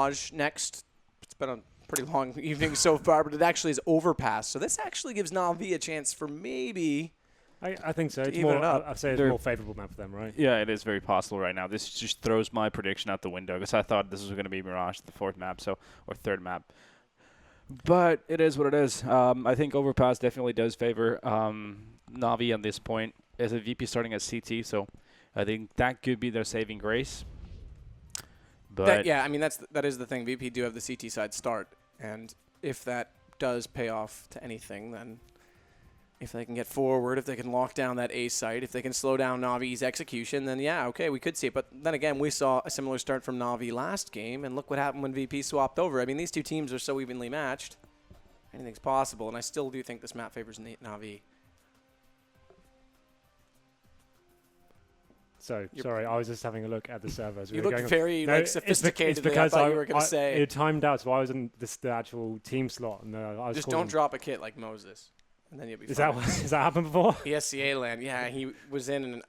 Mirage next. It's been a pretty long evening so far, but it actually is Overpass. So this actually gives Na'Vi a chance for maybe... I think so. It's even more. it up. I'd say it's a more favorable map for them, right? Yeah, it is very possible right now. This just throws my prediction out the window because I thought this was going to be Mirage, the fourth map, or third map. But it is what it is. I think Overpass definitely does favor Na'Vi at this point. As a VP starting as CT, so I think that could be their saving grace. But yeah, I mean, that is the thing. VP do have the CT side start, and if that does pay off to anything, then if they can get forward, if they can lock down that A site, if they can slow down Na'Vi's execution, then yeah, okay, we could see it. But then again, we saw a similar start from Na'Vi last game, and look what happened when VP swapped over. I mean, these two teams are so evenly matched. Anything's possible, and I still do think this map favors Na'Vi. Sorry, I was just having a look at the servers. You look very sophisticated. It's because I thought you were going to say. It timed out, so I was in the actual team slot. And I was just don't drop a kit like Moses, and then you'll be fine. Has that happened before? ESCA land, yeah. He was in, and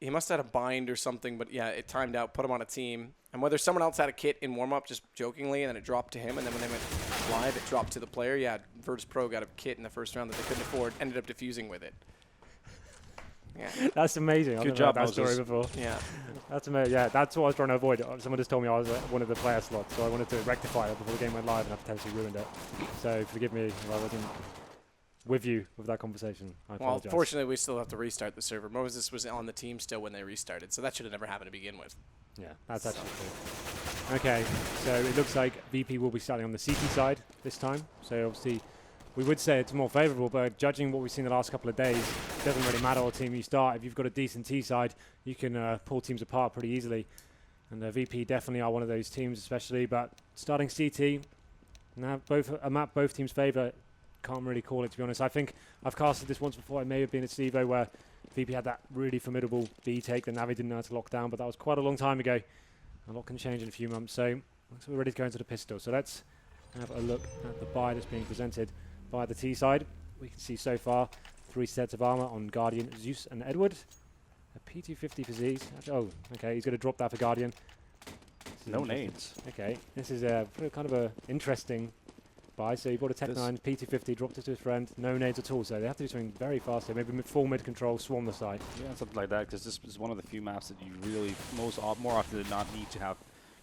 he must have had a bind or something, but yeah, it timed out, put him on a team. And whether someone else had a kit in warm-up, just jokingly, and then it dropped to him, and then when they went live, it dropped to the player. Yeah, Virtus.pro got a kit in the first round that they couldn't afford, ended up defusing with it. Yeah. That's amazing. Good job, I've never heard that story before. Yeah. That's amazing. Yeah, that's what I was trying to avoid. Someone just told me I was one of the player slots, so I wanted to rectify it before the game went live, and I potentially ruined it. So forgive me if I wasn't with you with that conversation. I apologize. Well, fortunately, we still have to restart the server. Moses was on the team still when they restarted, so that should have never happened to begin with. Yeah, that's actually cool. Okay, so it looks like VP will be starting on the CT side this time. So obviously, we would say it's more favorable, but judging what we've seen the last couple of days, it doesn't really matter what team you start. If you've got a decent T side, you can pull teams apart pretty easily. And VP definitely are one of those teams, especially. But starting CT, now a map both teams favour. Can't really call it, to be honest. I think I've casted this once before. It may have been at Stevo where VP had that really formidable B take that Navi didn't know how to lock down, but that was quite a long time ago. A lot can change in a few months. So we're ready to go into the pistol. So let's have a look at the buy that's being presented by the T side. We can see so far 3 sets of armor on Guardian, Zeus, and Edward. A P250 for Z's. Oh, okay, he's going to drop that for Guardian. No nades. Okay, this is a kind of a interesting buy. So he bought a Tech 9 P250, dropped it to his friend. No nades at all. So they have to do something very fast here. Maybe full mid control, swarm the side. Yeah, something like that. Because this is one of the few maps that you really more often than not need to have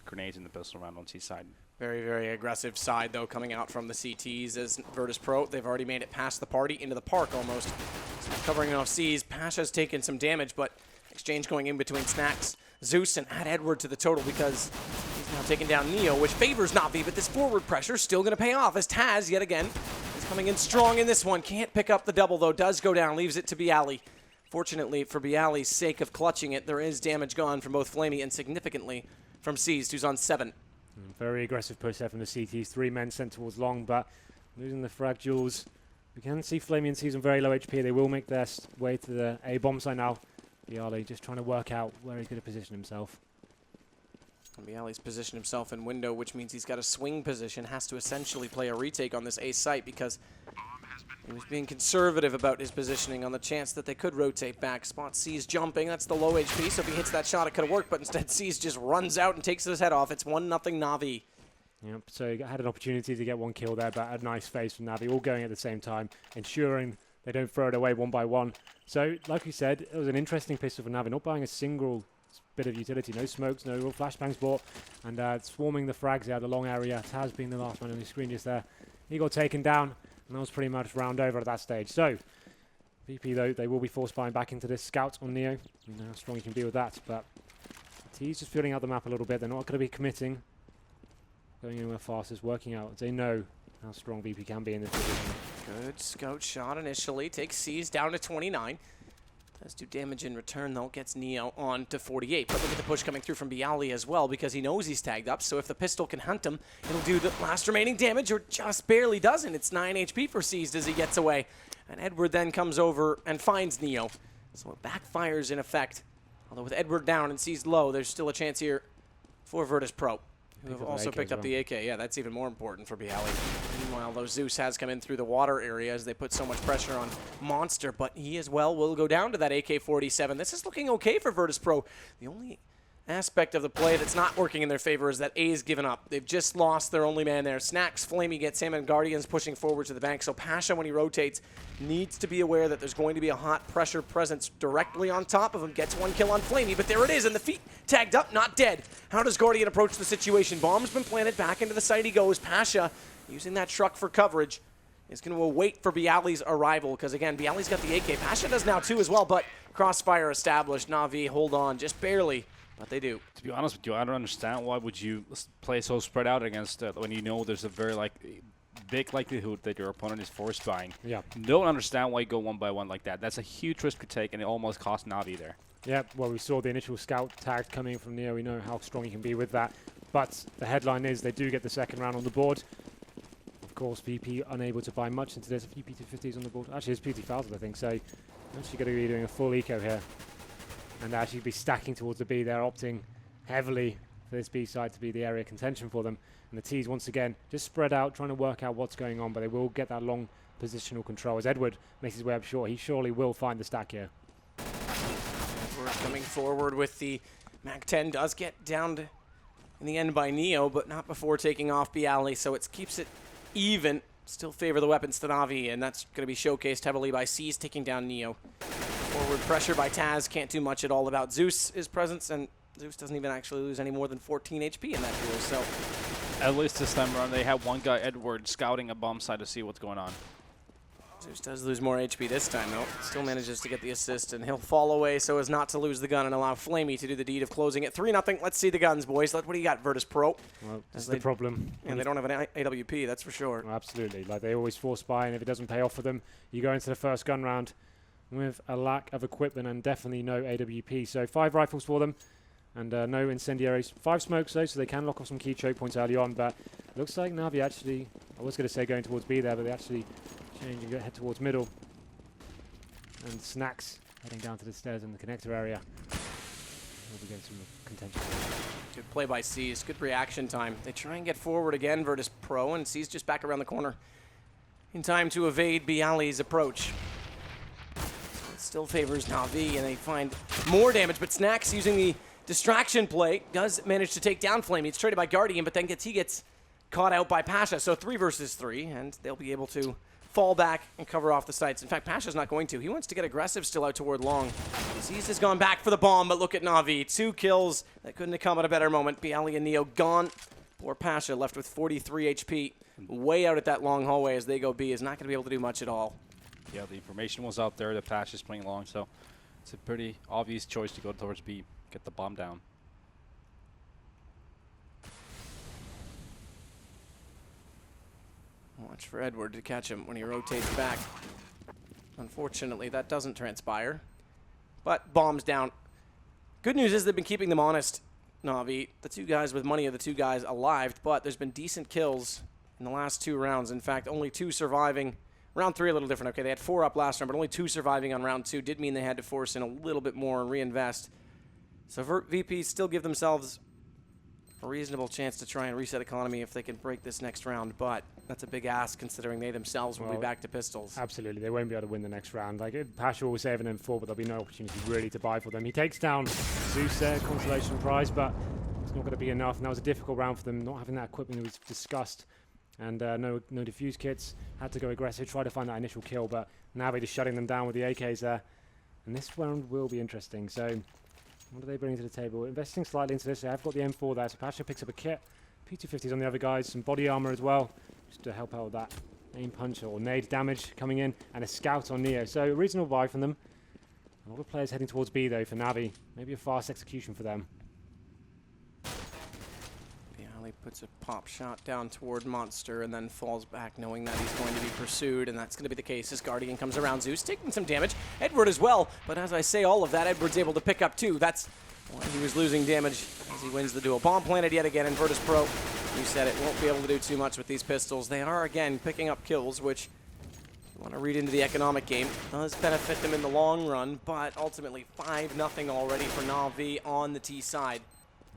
grenades in the pistol round on T side. Very, very aggressive side, though, coming out from the CTs as Virtus.pro. They've already made it past the party, into the park almost. So covering off C's. Pasha's taken some damage, but exchange going in between Snacks, Zeus, and add Edward to the total because he's now taking down Neo, which favors Na'Vi, but this forward pressure still going to pay off as Taz, yet again, is coming in strong in this one. Can't pick up the double, though. Does go down, leaves it to Bialy. Fortunately, for Bialy's sake of clutching it, there is damage gone from both Flamey and significantly from Seized, who's on 7. Very aggressive push there from the CTs. 3 men sent towards long, but losing the frag jewels. We can see Flamey and Seized on very low HP. They will make their way to the A bomb site now. Bialy just trying to work out where he's going to position himself. And Bialy's positioned himself in window, which means he's got a swing position, has to essentially play a retake on this A site because he was being conservative about his positioning on the chance that they could rotate back. Spot C's jumping. That's the low HP, so if he hits that shot, it could have worked, but instead C's just runs out and takes his head off. It's 1-0 Na'Vi. Yep, so he had an opportunity to get one kill there, but a nice face from Na'Vi, all going at the same time, ensuring they don't throw it away one by one. So, like we said, it was an interesting pistol for Na'Vi, not buying a single bit of utility. No smokes, no real flashbangs bought, and swarming the frags out the long area. Taz being the last man on the screen just there. He got taken down, and that was pretty much round over at that stage. So, VP, though, they will be forced buying back into this scout on Neo. You know how strong you can be with that, but T's just filling out the map a little bit. They're not going to be committing, going anywhere fast, is working out. They know how strong VP can be in this position. Good scout shot initially. Takes C's down to 29. Does do damage in return, though. Gets Neo on to 48. But look at the push coming through from Bialy as well because he knows he's tagged up. So if the pistol can hunt him, it'll do the last remaining damage or just barely doesn't. It's 9 HP for Seized as he gets away. And Edward then comes over and finds Neo. So it backfires in effect. Although with Edward down and Seized low, there's still a chance here for Virtus.pro. Who have also picked up the AK. Yeah, that's even more important for Bialy. Meanwhile, though, Zeus has come in through the water area as they put so much pressure on Monster, but he as well will go down to that AK-47. This is looking okay for Virtus.pro. The only aspect of the play that's not working in their favor is that A's given up. They've just lost their only man there. Snacks, Flamey gets him, and Guardians pushing forward to the bank. So Pasha, when he rotates, needs to be aware that there's going to be a hot pressure presence directly on top of him. Gets one kill on Flamey, but there it is, and the feet tagged up, not dead. How does Guardian approach the situation? Bomb's been planted, back into the site he goes. Pasha, using that truck for coverage, is going to await for Bialy's arrival, because again, Bialy's got the AK. Pasha does now too as well, but crossfire established. Na'Vi hold on, just barely. But they do. To be honest with you, I don't understand why would you play so spread out against when you know there's a very big likelihood that your opponent is force buying. Yeah. Don't understand why you go one by one like that. That's a huge risk to take, and it almost cost Na'Vi there. Yeah, well, we saw the initial scout tag coming from Neo. We know how strong he can be with that. But the headline is they do get the second round on the board. Of course, VP unable to buy much into this. A few PT50s on the board. Actually, it's PT1000, I think. So actually going to be doing a full eco here. And actually be stacking towards the B. They're opting heavily for this B side to be the area contention for them. And the T's, once again, just spread out, trying to work out what's going on, but they will get that long positional control. As Edward makes his way up short, he surely will find the stack here. Edward coming forward with the MAC-10, does get downed in the end by Neo, but not before taking off Bialy, so it keeps it even. Still favor the weapons to Na'Vi, and that's going to be showcased heavily by C's taking down Neo. Forward pressure by Taz, can't do much at all about Zeus' presence, and Zeus doesn't even actually lose any more than 14 HP in that duel, so. At least this time around, they have one guy, Edward, scouting a bomb site to see what's going on. Zeus does lose more HP this time, though. Still manages to get the assist, and he'll fall away so as not to lose the gun and allow Flamey to do the deed of closing it. 3-0. Let's see the guns, boys. What do you got, Virtus.pro? Well, that's the problem. And they don't have an AWP, that's for sure. Well, absolutely. Like, they always force buy, and if it doesn't pay off for them, you go into the first gun round with a lack of equipment and definitely no AWP. So 5 rifles for them and no incendiaries. 5 smokes, though, so they can lock off some key choke points early on, but looks like Na'Vi actually, I was going to say going towards B there, but they actually change and head towards middle. And Snacks heading down to the stairs in the connector area. We'll be getting some contention. Good play by C's, good reaction time. They try and get forward again, Virtus.pro, and C's just back around the corner in time to evade Bialy's approach. It still favors Na'Vi, and they find more damage, but Snacks using the distraction play does manage to take down Flamey. It's traded by Guardian, but then he gets caught out by Pasha. So 3 versus 3, and they'll be able to fall back and cover off the sites. In fact, Pasha's not going to. He wants to get aggressive still out toward long. Aziz has gone back for the bomb, but look at Na'Vi. 2 kills. That couldn't have come at a better moment. Bialy and Neo gone. Poor Pasha left with 43 HP. Way out at that long hallway as they go B is not going to be able to do much at all. Yeah, the information was out there that Pasha's playing long, so it's a pretty obvious choice to go towards B, get the bomb down. Watch for Edward to catch him when he rotates back. Unfortunately, that doesn't transpire. But bombs down. Good news is they've been keeping them honest, Na'Vi. The 2 guys with money are the 2 guys alive, but there's been decent kills in the last 2 rounds. In fact, only 2 surviving. Round 3 a little different. Okay, they had 4 up last round, but only 2 surviving on round 2. Did mean they had to force in a little bit more and reinvest. So VP still give themselves a reasonable chance to try and reset economy if they can break this next round, but that's a big ask considering they themselves will be back to pistols. Absolutely, they won't be able to win the next round. Like, Pasha will save an M4, but there'll be no opportunity really to buy for them. He takes down Zeus there, consolation prize, but it's not going to be enough, and that was a difficult round for them, not having that equipment that was discussed, and no defuse kits. Had to go aggressive, try to find that initial kill, but Na'Vi just shutting them down with the AKs there, and this round will be interesting. So what do they bring to the table? Investing slightly into this. They have got the M4 there, so Pasha picks up a kit. P250s on the other guys, some body armor as well, just to help out with that aim punch or nade damage coming in, and a scout on Neo. So a reasonable buy from them. A lot of players heading towards B though for Na'Vi. Maybe a fast execution for them. Bialy puts a pop shot down toward Monster and then falls back knowing that he's going to be pursued, and that's going to be the case as Guardian comes around. Zeus taking some damage. Edward as well, but as I say all of that, Edward's able to pick up 2. That's why he was losing damage as he wins the duel. Bomb planted yet again, and Virtus.pro, you said it, won't be able to do too much with these pistols. They are, again, picking up kills, which, if you want to read into the economic game, does benefit them in the long run, but ultimately 5-0 already for Na'Vi on the T side.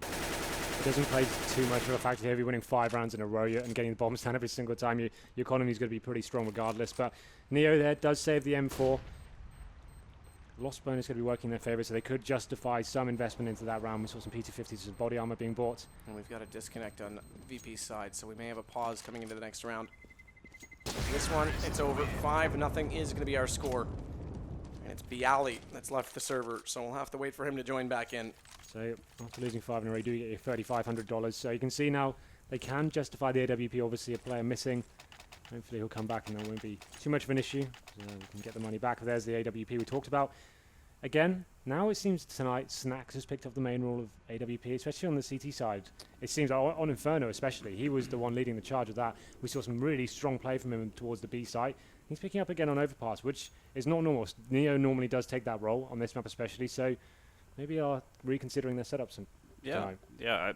It doesn't play too much of a factor here. If you're winning 5 rounds in a row and getting the bombs down every single time, your economy is going to be pretty strong regardless. But Neo there does save the M4. Lost bonus going to be working in their favor, so they could justify some investment into that round. We saw some P250s and body armor being bought. And we've got a disconnect on VP's side, so we may have a pause coming into the next round. This one, it's over. 5-0 is going to be our score. And it's Bialy that's left the server, so we'll have to wait for him to join back in. So after losing 5 in a row, you do get your $3,500. So you can see now they can justify the AWP. Obviously, a player missing. Hopefully he'll come back and there won't be too much of an issue. So we can get the money back. There's the AWP we talked about. Again, now it seems tonight Snacks has picked up the main role of AWP, especially on the CT side. It seems like on Inferno especially, he was the one leading the charge of that. We saw some really strong play from him towards the B side. He's picking up again on Overpass, which is not normal. Neo normally does take that role on this map especially, so maybe are reconsidering their setups. Yeah,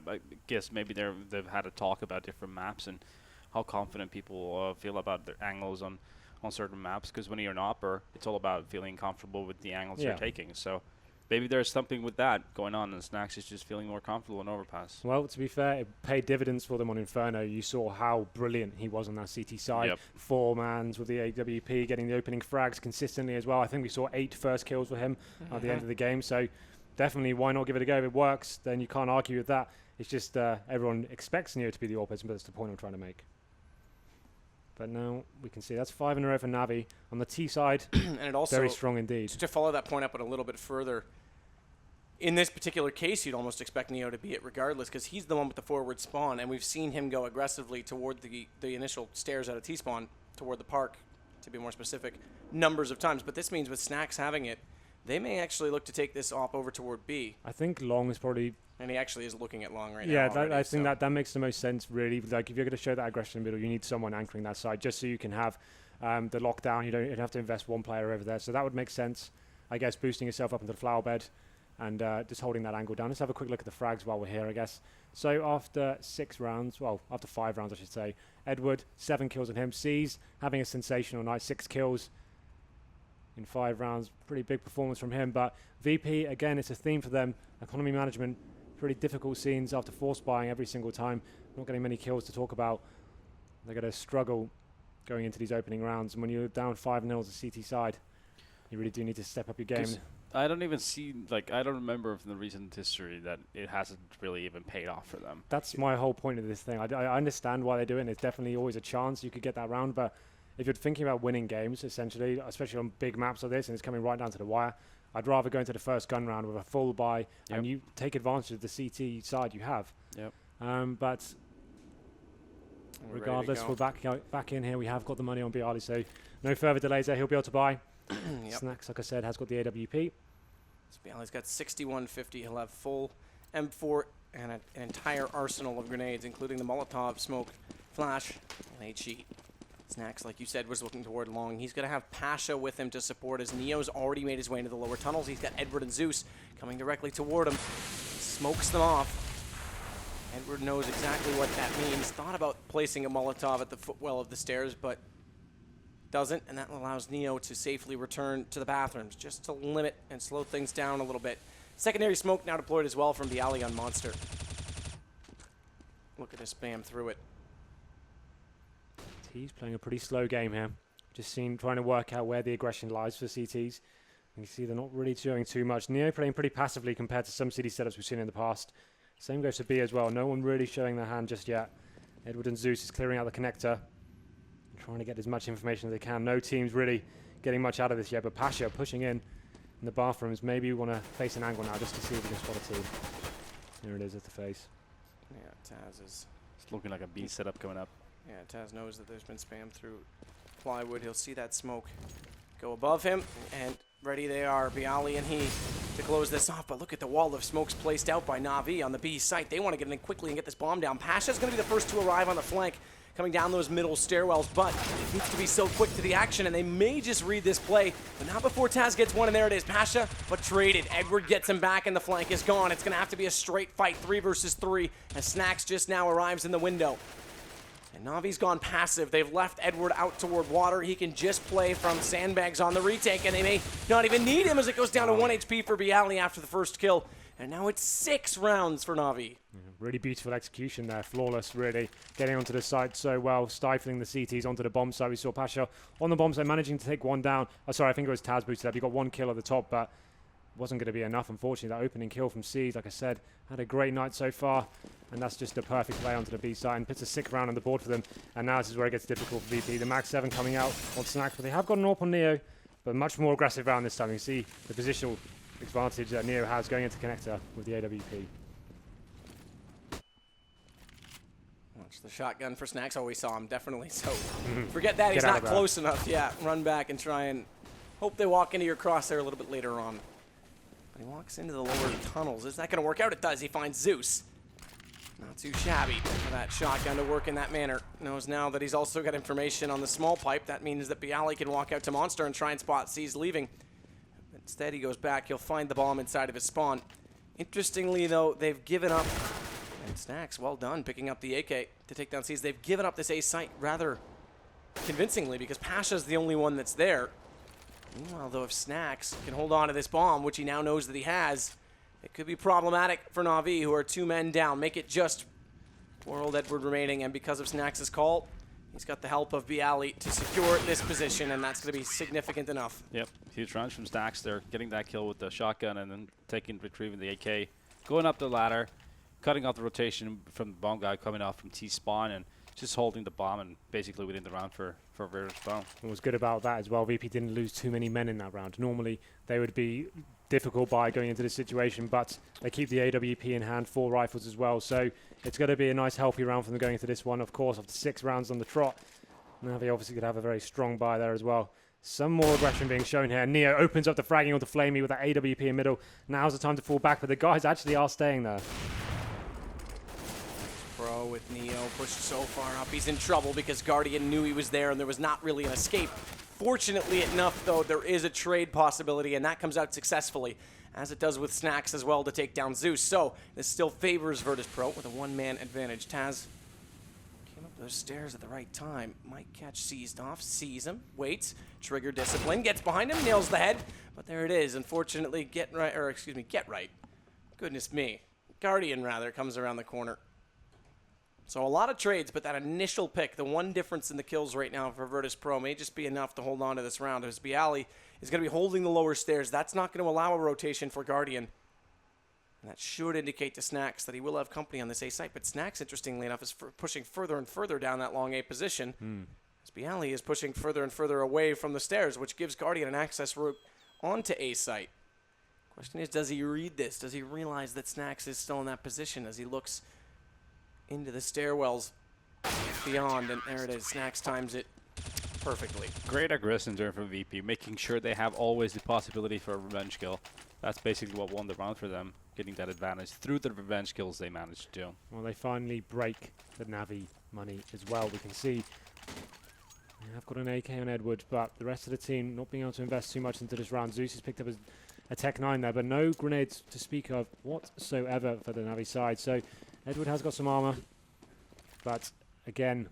I guess maybe they've had a talk about different maps and how confident people feel about their angles on certain maps, because when you're an opper, it's all about feeling comfortable with the angles you're taking. So maybe there's something with that going on, and Snacks is just feeling more comfortable in Overpass. Well, to be fair, it paid dividends for them on Inferno. You saw how brilliant he was on that CT side. Yep. 4-mans with the AWP, getting the opening frags consistently as well. I think we saw 8 first kills for him at the end of the game. So definitely, why not give it a go? If it works, then you can't argue with that. It's just everyone expects Neo to be the all person, but that's the point I'm trying to make. But now we can see that's 5 in a row for Navi. On the T side, And it also, very strong indeed. to follow that point up a little bit further, in this particular case, you'd almost expect Neo to be it regardless, because he's the one with the forward spawn, and we've seen him go aggressively toward the initial stairs out of T-spawn, toward the park, to be more specific, numbers of times. But this means with Snacks having it, they may actually look to take this op over toward B. I think Long is probably... And he actually is looking at Long right now. Yeah, already, I think that makes the most sense, really. Like, if you're going to show that aggression in the middle, you need someone anchoring that side, just so you can have the lockdown. You don't have to invest one player over there. So that would make sense, I guess, boosting yourself up into the flower bed and just holding that angle down. Let's have a quick look at the frags while we're here, I guess. So after 6 rounds, well, after 5 rounds, I should say, Edward, 7 kills on him. C's having a sensational night, 6 kills in 5 rounds. Pretty big performance from him. But VP, again, it's a theme for them. Economy management, pretty difficult scenes after force buying every single time. Not getting many kills to talk about. They're going to struggle going into these opening rounds. And when you're down 5-0 to CT side, you really do need to step up your game. I don't even see, like, I don't remember from the recent history that it hasn't really even paid off for them. That's my whole point of this thing. I understand why they do it, and there's definitely always a chance you could get that round, but if you're thinking about winning games, essentially, especially on big maps like this, and it's coming right down to the wire, I'd rather go into the first gun round with a full buy, and you take advantage of the CT side you have. Yep. But regardless, we're back in here. We have got the money on Bialy, so no further delays there. He'll be able to buy. Snacks, like I said, has got the AWP. So Bialy's got 6150. He'll have full M4 and an entire arsenal of grenades, including the Molotov, smoke, flash, and HE. Snacks, like you said, was looking toward Long. He's going to have Pasha with him to support as Neo's already made his way into the lower tunnels. He's got Edward and Zeus coming directly toward him. Smokes them off. Edward knows exactly what that means. Thought about placing a Molotov at the footwell of the stairs, but doesn't, and that allows Neo to safely return to the bathrooms, just to limit and slow things down a little bit. Secondary smoke now deployed as well from Bialy on Monster. Look at his spam through it. He's playing a pretty slow game here. Just trying to work out where the aggression lies for CTs. You see they're not really doing too much. Neo playing pretty passively compared to some city setups we've seen in the past. Same goes for B as well. No one really showing their hand just yet. Edward and Zeus is clearing out the connector, trying to get as much information as they can. No team's really getting much out of this yet, but Pasha pushing in the bathrooms. Maybe we want to face an angle now just to see if we can spot a team. There it is at the face. Yeah, Taz is... It's looking like a B setup coming up. Yeah, Taz knows that there's been spam through plywood. He'll see that smoke go above him, and ready they are, Bialy and he, to close this off. But look at the wall of smokes placed out by Na'Vi on the B site. They want to get in quickly and get this bomb down. Pasha's going to be the first to arrive on the flank, coming down those middle stairwells, but it needs to be so quick to the action, and they may just read this play, but not before Taz gets one, and there it is. Pasha, but traded. Edward gets him back, and the flank is gone. It's going to have to be a straight fight, 3 versus 3, as Snacks just now arrives in the window. And Navi's gone passive. They've left Edward out toward water. He can just play from sandbags on the retake, and they may not even need him as it goes down to 1 HP for Bialy after the first kill. And now it's 6 rounds for Na'Vi. Yeah, really beautiful execution there, flawless really, getting onto the site so well, stifling the CTs onto the bomb site. We saw Pasha on the bomb site managing to take one down. Oh, sorry, I think it was Taz boosted up. He got 1 kill at the top, but wasn't going to be enough, unfortunately. That opening kill from Seas, like I said, had a great night so far, and that's just a perfect play onto the B side and puts a 6th round on the board for them. And now this is where it gets difficult for VP. The Max 7 coming out on Snacks, but they have got an AWP on Neo, but much more aggressive round this time. You can see the positional advantage that Neo has going into connector with the AWP. Watch the shotgun for Snacks. Oh, we saw him, definitely. So forget that. He's Get out not of close enough. Yeah, run back and try and hope they walk into your crosshair a little bit later on. But he walks into the lower tunnels. Is that going to work out? It does. He finds Zeus. Not too shabby for that shotgun to work in that manner. Knows now that he's also got information on the small pipe. That means that Bialy can walk out to Monster and try and spot C's leaving. Instead, he goes back. He'll find the bomb inside of his spawn. Interestingly, though, they've given up. And Snacks, well done, picking up the AK to take down C's. They've given up this A site rather convincingly because Pasha's the only one that's there. Meanwhile, though, if Snacks can hold on to this bomb, which he now knows that he has, it could be problematic for Na'Vi, who are 2 men down. Make it just poor old Edward remaining, and because of Snacks' call, he's got the help of Bialy to secure this position, and that's going to be significant enough. Yep, huge runs from Stacks. They're getting that kill with the shotgun and then retrieving the AK. Going up the ladder, cutting off the rotation from the bomb guy coming off from T-spawn and just holding the bomb and basically winning the round for Virtus.pro. What was good about that as well, VP didn't lose too many men in that round. Normally, they would be difficult by going into this situation, but they keep the AWP in hand, 4 rifles as well. So it's going to be a nice, healthy round for them going into this one. Of course, after 6 rounds on the trot, now they obviously could have a very strong buy there as well. Some more aggression being shown here. Neo opens up the fragging onto Flamey with that AWP in middle. Now's the time to fall back, but the guys actually are staying there. Pro with Neo pushed so far up. He's in trouble because Guardian knew he was there and there was not really an escape. Fortunately enough, though, there is a trade possibility, and that comes out successfully, as it does with Snacks as well to take down Zeus. So this still favors Virtus.pro with a 1-man advantage. Taz came up those stairs at the right time. Might catch Seized off, sees him, waits, trigger discipline, gets behind him, nails the head. But there it is. Unfortunately, Get Right. Goodness me. Guardian, rather, comes around the corner. So a lot of trades, but that initial pick, the one difference in the kills right now for Virtus.pro may just be enough to hold on to this round. As Bialy is going to be holding the lower stairs, that's not going to allow a rotation for Guardian. And that should indicate to Snacks that he will have company on this A site. But Snacks, interestingly enough, is pushing further and further down that long A position. As Bialy is pushing further and further away from the stairs, which gives Guardian an access route onto A site. Question is, does he read this? Does he realize that Snacks is still in that position as he looks into the stairwells beyond? And there it is. Snacks times it perfectly. Great aggression there from VP, making sure they have always the possibility for a revenge kill. That's basically what won the round for them, getting that advantage through the revenge kills they managed to do. Well, they finally break the Navi money as well. We can see they have got an AK on Edward, but the rest of the team not being able to invest too much into this round. Zeus has picked up a Tech 9 there, but no grenades to speak of whatsoever for the Navi side. So Edward has got some armor, but again,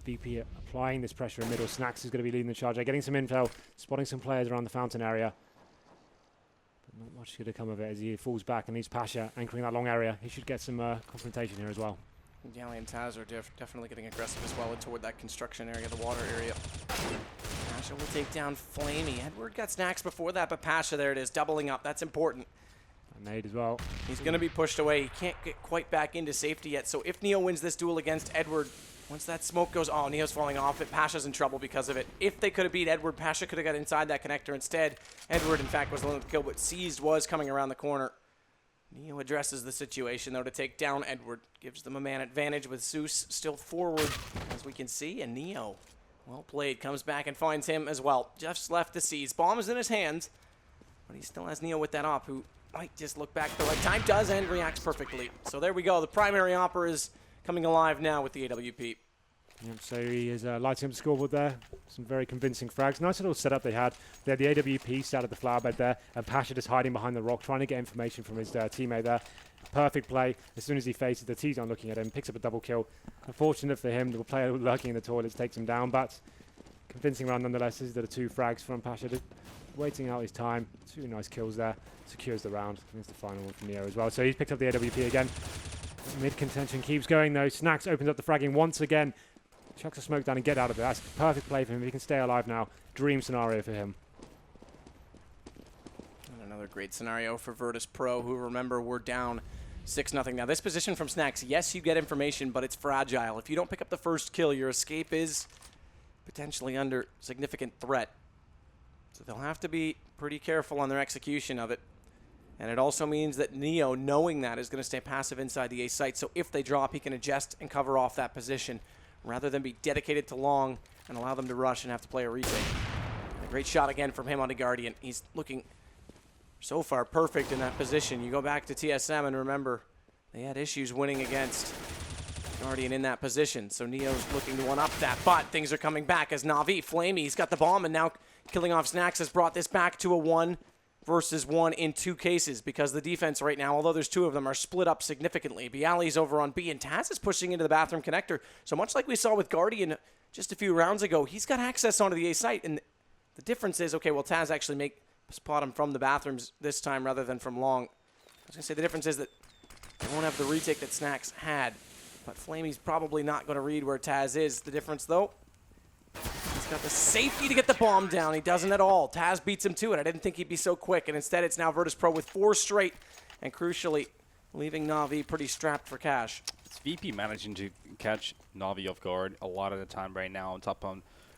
VP applying this pressure in middle. Snacks is going to be leading the charge. They're getting some intel, spotting some players around the fountain area. But not much going to come of it as he falls back and leaves Pasha anchoring that long area. He should get some confrontation here as well. Bialy and Taz are definitely getting aggressive as well toward that construction area, the water area. Pasha will take down Flamey. Edward got Snacks before that, but Pasha, there it is, doubling up. That's important. Nade as well. He's going to be pushed away. He can't get quite back into safety yet. So if Neo wins this duel against Edward, once that smoke goes, oh, Neo's falling off it. Pasha's in trouble because of it. If they could have beat Edward, Pasha could have got inside that connector instead. Edward, in fact, was the one with the kill, but Seized was coming around the corner. Neo addresses the situation, though, to take down Edward. Gives them a man advantage with Zeus still forward, as we can see. And Neo, well played, comes back and finds him as well. Just left to Seize. Bomb is in his hands, but he still has Neo with that op, who might just look back at the right time, does, and reacts perfectly. So there we go. The primary opera is coming alive now with the AWP. Yep, so he is lighting up the scoreboard there. Some very convincing frags. Nice little setup they had. They had the AWP sat at the flower bed there, and Pasha just hiding behind the rock, trying to get information from his teammate there. Perfect play. As soon as he faces the T-zone looking at him, picks up a double kill. Unfortunate for him, the player lurking in the toilets takes him down, but convincing round nonetheless. These are the 2 frags from Pasha. Just waiting out his time. 2 nice kills there. Secures the round. I think it's the final one from Neo as well. So he's picked up the AWP again. Mid contention keeps going though. Snacks opens up the fragging once again. Chucks a smoke down and get out of there. That's a perfect play for him. If he can stay alive now, dream scenario for him. And another great scenario for Virtus.pro, who, remember, we're down 6-0. Now, this position from Snacks, yes, you get information, but it's fragile. If you don't pick up the first kill, your escape is potentially under significant threat. So they'll have to be pretty careful on their execution of it. And it also means that Neo, knowing that, is going to stay passive inside the A site. So if they drop, he can adjust and cover off that position rather than be dedicated to long and allow them to rush and have to play a retake. A great shot again from him on the Guardian. He's looking so far perfect in that position. You go back to TSM and remember, they had issues winning against Guardian in that position. So Neo's looking to one-up that, but things are coming back as Na'Vi, Flamey, he's got the bomb, and now killing off Snacks has brought this back to a 1 versus 1 in 2 cases, because the defense right now, although there's 2 of them, are split up significantly. Bialy's over on B, and Taz is pushing into the bathroom connector. So much like we saw with Guardian just a few rounds ago, he's got access onto the A site, and the difference is, okay, well, Taz actually spot him from the bathrooms this time rather than from long. I was going to say the difference is that they won't have the retake that Snacks had, but Flamey's probably not going to read where Taz is. The difference, though, he's got the safety to get the bomb down. He doesn't at all. Taz beats him to it. I didn't think he'd be so quick, and instead it's now Virtus.pro with 4 straight, and crucially, leaving Na'Vi pretty strapped for cash. It's VP managing to catch Na'Vi off guard a lot of the time right now on top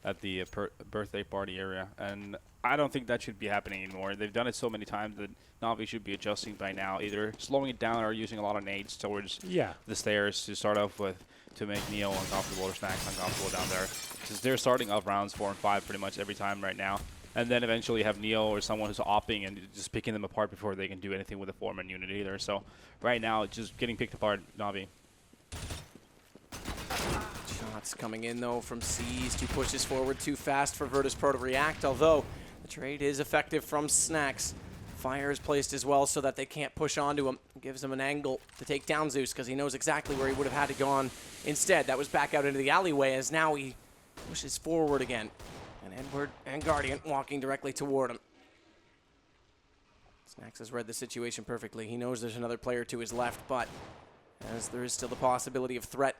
at the birthday party area, and I don't think that should be happening anymore. They've done it so many times that Na'Vi should be adjusting by now, either slowing it down or using a lot of nades towards the stairs to start off with to make Neo uncomfortable or Snacks uncomfortable down there. Because they're starting off rounds 4 and 5 pretty much every time right now. And then eventually have Neo or someone who's opping and just picking them apart before they can do anything with the 4-man unit either. So right now, it's just getting picked apart, Na'Vi. Shots coming in, though, from Seas. 2 pushes forward too fast for Virtus.pro to react, although the trade is effective from Snacks. Fire is placed as well so that they can't push onto him. Gives him an angle to take down Zeus because he knows exactly where he would have had to go on instead. That was back out into the alleyway as now he pushes forward again. And Edward and Guardian walking directly toward him. Snacks has read the situation perfectly. He knows there's another player to his left, but as there is still the possibility of threat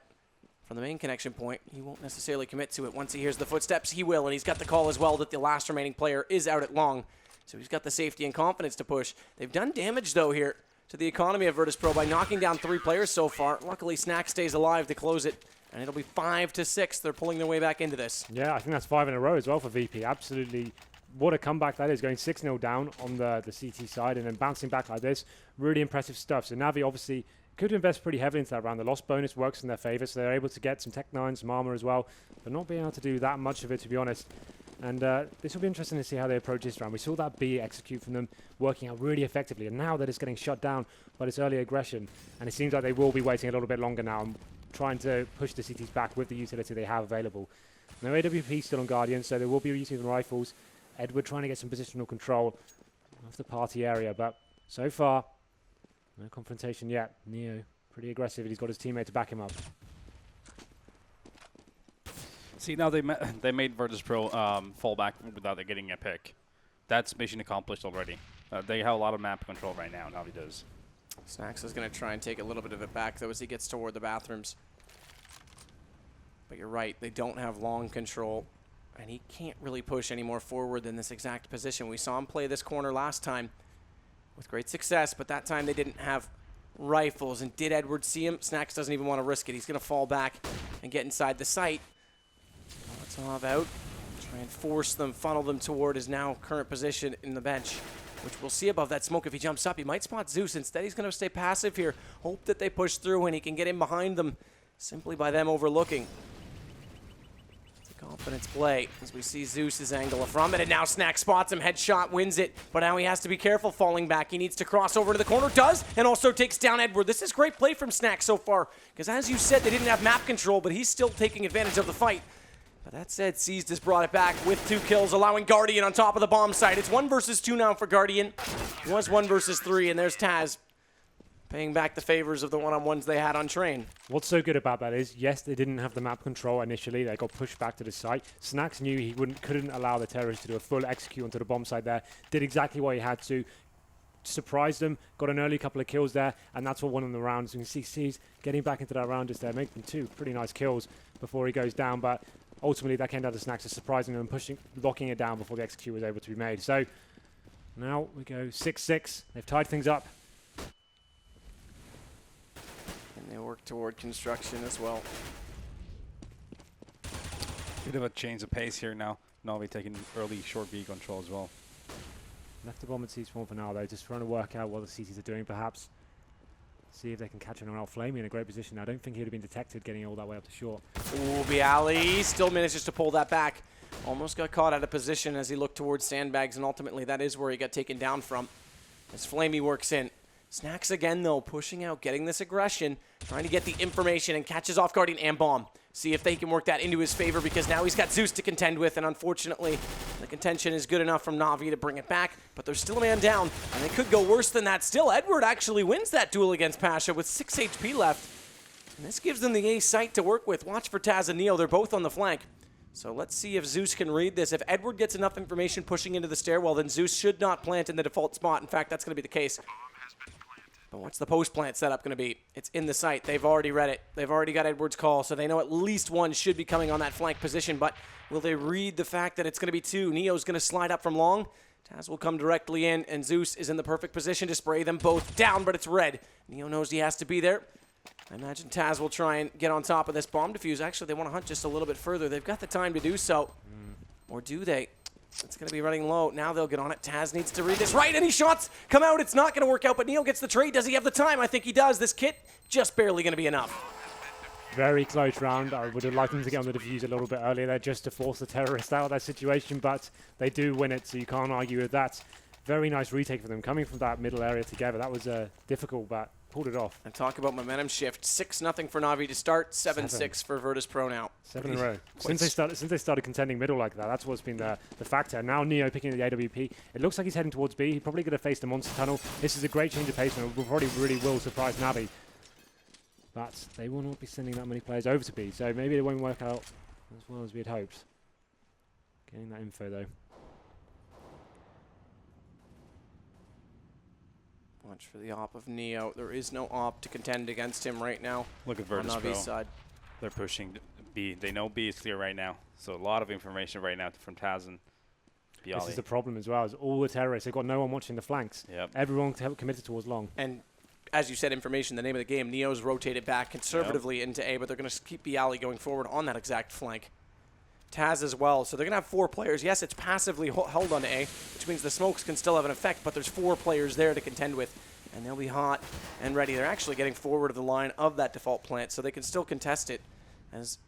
from the main connection point, he won't necessarily commit to it. Once he hears the footsteps, he will, and he's got the call as well that the last remaining player is out at long. So he's got the safety and confidence to push. They've done damage, though, here to the economy of Virtus.pro by knocking down 3 players so far. Luckily, Snacks stays alive to close it, and it'll be 5-6. They're pulling their way back into this. Yeah, I think that's 5 in a row as well for VP. Absolutely. What a comeback that is, going 6-0 down on the CT side and then bouncing back like this. Really impressive stuff. So Na'Vi obviously could invest pretty heavily into that round. The loss bonus works in their favor, so they're able to get some Tech 9, some armor as well, but not being able to do that much of it, to be honest. And this will be interesting to see how they approach this round. We saw that B execute from them working out really effectively, and now they're just getting shut down by this early aggression. And it seems like they will be waiting a little bit longer now and trying to push the CTs back with the utility they have available. No AWP still on Guardian, so they will be using rifles. Edward trying to get some positional control of the party area, but so far, no confrontation yet. Neo, pretty aggressive, and he's got his teammate to back him up. See, now they made Virtus.pro fall back without getting a pick. That's mission accomplished already. They have a lot of map control right now, Na'Vi does. Snacks is going to try and take a little bit of it back, though, as he gets toward the bathrooms. But you're right, they don't have long control, and he can't really push any more forward than this exact position. We saw him play this corner last time with great success, but that time they didn't have rifles. And did Edward see him? Snacks doesn't even want to risk it. He's going to fall back and get inside the site. Molotov out. Try and force them, funnel them toward his now current position in the bench, which we'll see above that smoke. If he jumps up, he might spot Zeus. Instead, he's going to stay passive here. Hope that they push through and he can get in behind them simply by them overlooking. It's a confidence play as we see Zeus's angle from it, and now Snack spots him. Headshot wins it, but now he has to be careful falling back. He needs to cross over to the corner, does, and also takes down Edward. This is great play from Snack so far, because as you said, they didn't have map control, but he's still taking advantage of the fight. But that said, Seized has brought it back with 2 kills, allowing Guardian on top of the bomb site. It's 1 versus 2 now for Guardian. It was 1 versus 3, and there's Taz paying back the favors of the one-on-ones they had on train. What's so good about that is, yes, they didn't have the map control initially. They got pushed back to the site. Snacks knew he couldn't allow the terrorists to do a full execute onto the bomb site there. Did exactly what he had to. Surprised them, got an early couple of kills there, and that's what won them the round. So you can see C's getting back into that round just there, making 2 pretty nice kills before he goes down. But ultimately, that came down to Snacks just surprising them and locking it down before the execute was able to be made. So now we go 6-6. They've tied things up. And they work toward construction as well. Bit of a change of pace here now. Na'Vi taking early short B control as well. Left the bomb at C-spawn for now, though, just trying to work out what the CTs are doing, perhaps. See if they can catch anyone out. Flamey in a great position. I don't think he'd have been detected getting all that way up to short. Ooh, Bialy still manages to pull that back. Almost got caught out of position as he looked towards sandbags, and ultimately that is where he got taken down from. As Flamey works in. Snacks again, though, pushing out, getting this aggression, trying to get the information, and catches off Guardian and Bomb. See if they can work that into his favor, because now he's got Zeus to contend with, and unfortunately, the contention is good enough from Na'Vi to bring it back, but there's still a man down, and they could go worse than that. Still, Edward actually wins that duel against Pasha with 6 HP left, and this gives them the A site to work with. Watch for Taz and Neo, they're both on the flank. So let's see if Zeus can read this. If Edward gets enough information pushing into the stairwell, then Zeus should not plant in the default spot. In fact, that's going to be the case. But what's the post-plant setup going to be? It's in the site. They've already read it. They've already got Edward's call, so they know at least one should be coming on that flank position. But will they read the fact that it's going to be 2? Neo's going to slide up from long. Taz will come directly in, and Zeus is in the perfect position to spray them both down, but it's red. Neo knows he has to be there. I imagine Taz will try and get on top of this bomb defuse. Actually, they want to hunt just a little bit further. They've got the time to do so. Or do they? It's going to be running low. Now they'll get on it. Taz needs to read this right. Any shots come out. It's not going to work out, but Neo gets the trade. Does he have the time? I think he does. This kit, just barely going to be enough. Very close round. I would have liked them to get on the defuse a little bit earlier there just to force the terrorists out of that situation, but they do win it, so you can't argue with that. Very nice retake for them, coming from that middle area together. That was difficult, but pulled it off. And talk about momentum shift. 6-0 for Na'Vi to start. 7-6 for Virtus.pro now. 7 in a row. Since they started contending middle like that, that's what's been the factor. Now Neo picking the AWP. It looks like he's heading towards B. He's probably going to face the monster tunnel. This is a great change of pace, and it probably really will surprise Na'Vi. But they will not be sending that many players over to B, so maybe it won't work out as well as we had hoped. Getting that info, though. Watch for the op of Neo. There is no op to contend against him right now. Look at on Virtus.pro. Na'Vi's side. They're pushing B. They know B is clear right now. So a lot of information right now from Taz and Bialy. This is the problem as well, is all the terrorists, they've got no one watching the flanks. Yep. Everyone committed towards long. And as you said, information, the name of the game, Neo's rotated back conservatively into A, but they're going to keep Bialy going forward on that exact flank. Taz as well. So they're going to have 4 players. Yes, it's passively held on A, which means the smokes can still have an effect, but there's 4 players there to contend with, and they'll be hot and ready. They're actually getting forward of the line of that default plant, so they can still contest it, as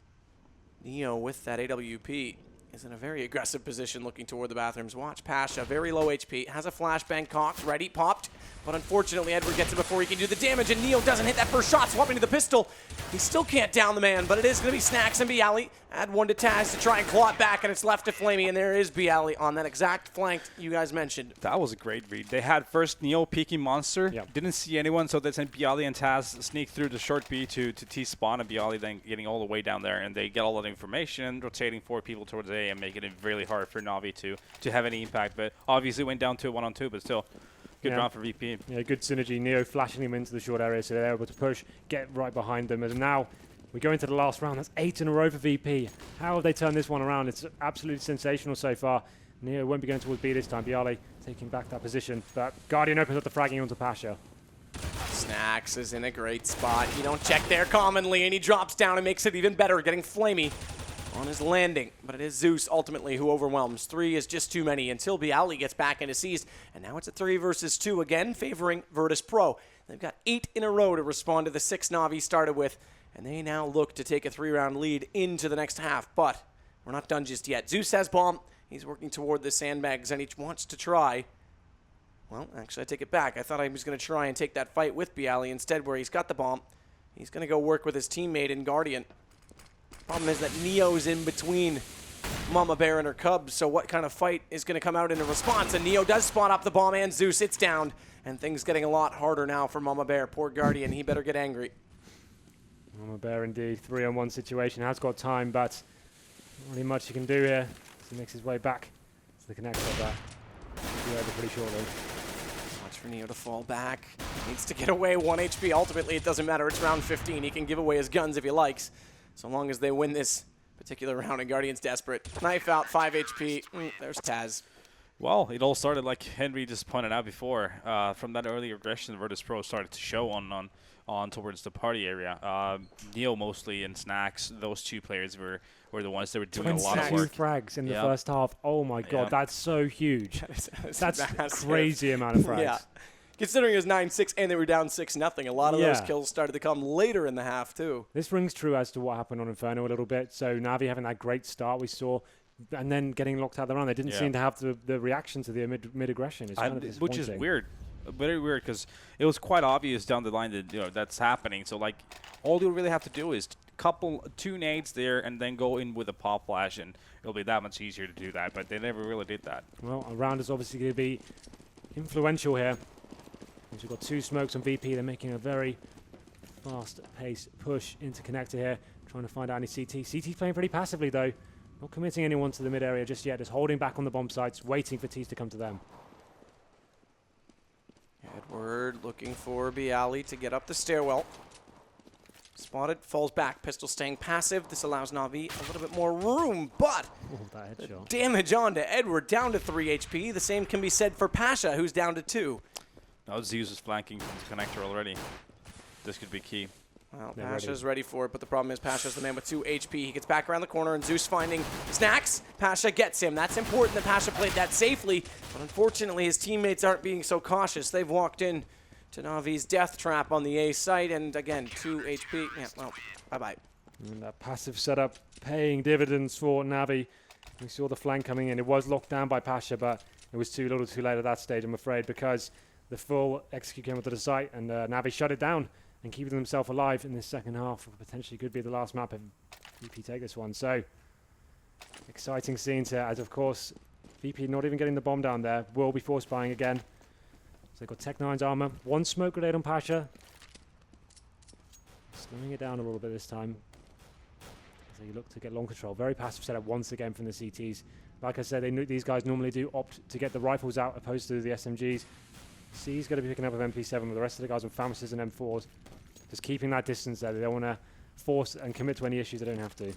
Neo with that AWP is in a very aggressive position looking toward the bathrooms. Watch Pasha, very low HP, has a flashbang cocked, ready, popped, but unfortunately Edward gets it before he can do the damage, and Neo doesn't hit that first shot, swapping to the pistol. He still can't down the man, but it is going to be Snacks and Bialy. Add 1 to Taz to try and claw it back, and it's left to Flamey, and there is Bialy on that exact flank you guys mentioned. That was a great read. They had first Neo peeking monster, didn't see anyone, so they sent Bialy and Taz sneak through the short B to T-spawn, and Bialy then getting all the way down there, and they get all that information, rotating 4 people towards A and making it really hard for Na'Vi to have any impact, but obviously went down to a 1-on-2, but still, good round for VP. Yeah, good synergy. Neo flashing him into the short area, so they're able to push, get right behind them, and now we go into the last round. That's 8 in a row for VP. How have they turned this one around? It's absolutely sensational so far. Neo won't be going towards B this time. Bialy taking back that position, but Guardian opens up the fragging onto Pasha. Snacks is in a great spot. You don't check there commonly, and he drops down and makes it even better, getting Flamey on his landing. But it is Zeus, ultimately, who overwhelms. 3 is just too many until Bialy gets back into seized. And now it's a 3 versus 2, again favoring Virtus.pro. They've got 8 in a row to respond to the 6 Na'Vi started with. And they now look to take a 3-round lead into the next half. But we're not done just yet. Zeus has bomb. He's working toward the sandbags, and he wants to try. Well, actually, I take it back. I thought I was going to try and take that fight with Bialy. Instead, where he's got the bomb, he's going to go work with his teammate in Guardian. Problem is that Neo's in between Mama Bear and her cubs, so what kind of fight is going to come out in a response? And Neo does spot up the bomb, and Zeus, it's down. and things getting a lot harder now for Mama Bear. Poor Guardian, he better get angry. Mama Bear indeed, 3-on-1 situation, has got time, but not really much he can do here. So he makes his way back to the connector, but he'll be over pretty shortly. Watch for Neo to fall back. Needs to get away, 1 HP. Ultimately, it doesn't matter. It's round 15. He can give away his guns if he likes, so long as they win this particular round, and Guardian's desperate. Knife out, 5 HP. There's Taz. Well, it all started like Henry just pointed out before. From that early aggression, Virtus.pro started to show on towards the party area. Neo mostly and Snacks, those two players were the ones that were doing a lot of work. 22 frags in the first half. Oh my god, that's so huge. That's crazy amount of frags. Yeah. Considering it was 9-6 and they were down 6-0, a lot of those kills started to come later in the half too. This rings true as to what happened on Inferno a little bit. So Na'Vi having that great start we saw, and then getting locked out of the round. They didn't seem to have the reaction to the mid-aggression. Which is weird. Very weird, because it was quite obvious down the line that that's happening. So like, all you really have to do is couple 2 nades there and then go in with a pop flash, and it'll be that much easier to do that. But they never really did that. Well, a round is obviously going to be influential here. Once we've got 2 smokes on VP, they're making a very fast-paced push into connector here, trying to find out any CT. CT's playing pretty passively though, not committing anyone to the mid area just yet, just holding back on the bomb sites, waiting for T's to come to them. Edward looking for Bialy to get up the stairwell. Spotted, falls back, pistol staying passive. This allows Na'Vi a little bit more room, but that headshot. Damage on to Edward, down to 3 HP. The same can be said for Pasha, who's down to 2. Now Zeus is flanking from the connector already. This could be key. Well, Pasha's ready for it, but the problem is Pasha's the man with 2 HP. He gets back around the corner, and Zeus finding Snacks. Pasha gets him. That's important that Pasha played that safely, but unfortunately his teammates aren't being so cautious. They've walked in to Na'Vi's death trap on the A site, and again, 2 HP. Yeah, well, bye-bye. And that passive setup paying dividends for Na'Vi. We saw the flank coming in. It was locked down by Pasha, but it was too little too late at that stage, I'm afraid, because the full execute came onto the site, and Na'Vi shut it down and keeping themselves alive in this second half. Potentially could be the last map if VP take this one. So, exciting scenes here, as of course, VP not even getting the bomb down there. Will be force buying again. So they've got Tech-9's armor. 1 smoke grenade on Pasha. Slowing it down a little bit this time. So you look to get long control. Very passive setup once again from the CTs. Like I said, these guys normally do opt to get the rifles out opposed to the SMGs. C's going to be picking up with MP7 with the rest of the guys on Famishes and M4s. Just keeping that distance there. They don't want to force and commit to any issues they don't have to.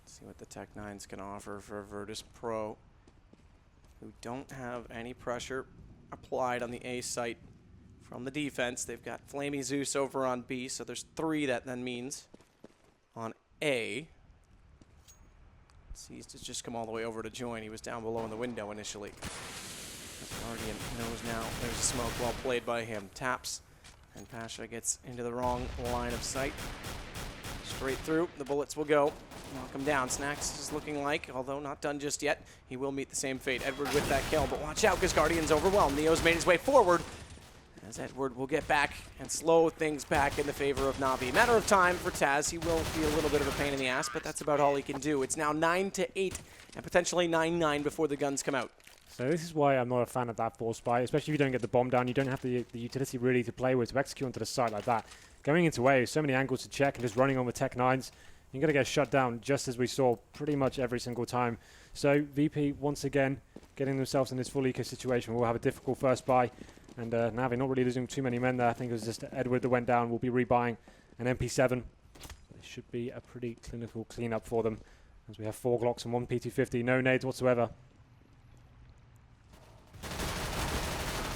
See what the Tech-9s can offer for Virtus.pro, who don't have any pressure applied on the A site from the defense. They've got Flamey Zeus over on B, so there's 3 that then means on A. C's to just come all the way over to join. He was down below in the window initially. Guardian knows now there's a smoke, well played by him. Taps, and Pasha gets into the wrong line of sight. Straight through, the bullets will go. Knock him down. Snacks is looking like, although not done just yet, he will meet the same fate. Edward with that kill, but watch out because Guardian's overwhelmed. Neo's made his way forward, as Edward will get back and slow things back in the favor of Na'Vi. Matter of time for Taz. He will be a little bit of a pain in the ass, but that's about all he can do. It's now 9-8 and potentially 9-9 before the guns come out. So this is why I'm not a fan of that force buy, especially if you don't get the bomb down. You don't have the utility really to play with to execute onto the site like that. Going into A, so many angles to check and just running on with Tech-9s. You're going to get shut down just as we saw pretty much every single time. So VP, once again, getting themselves in this full eco situation. We'll have a difficult first buy. And Na'Vi not really losing too many men there. I think it was just Edward that went down. We'll be rebuying an MP7. It should be a pretty clinical cleanup for them, as we have 4 Glocks and 1 P250. No nades whatsoever.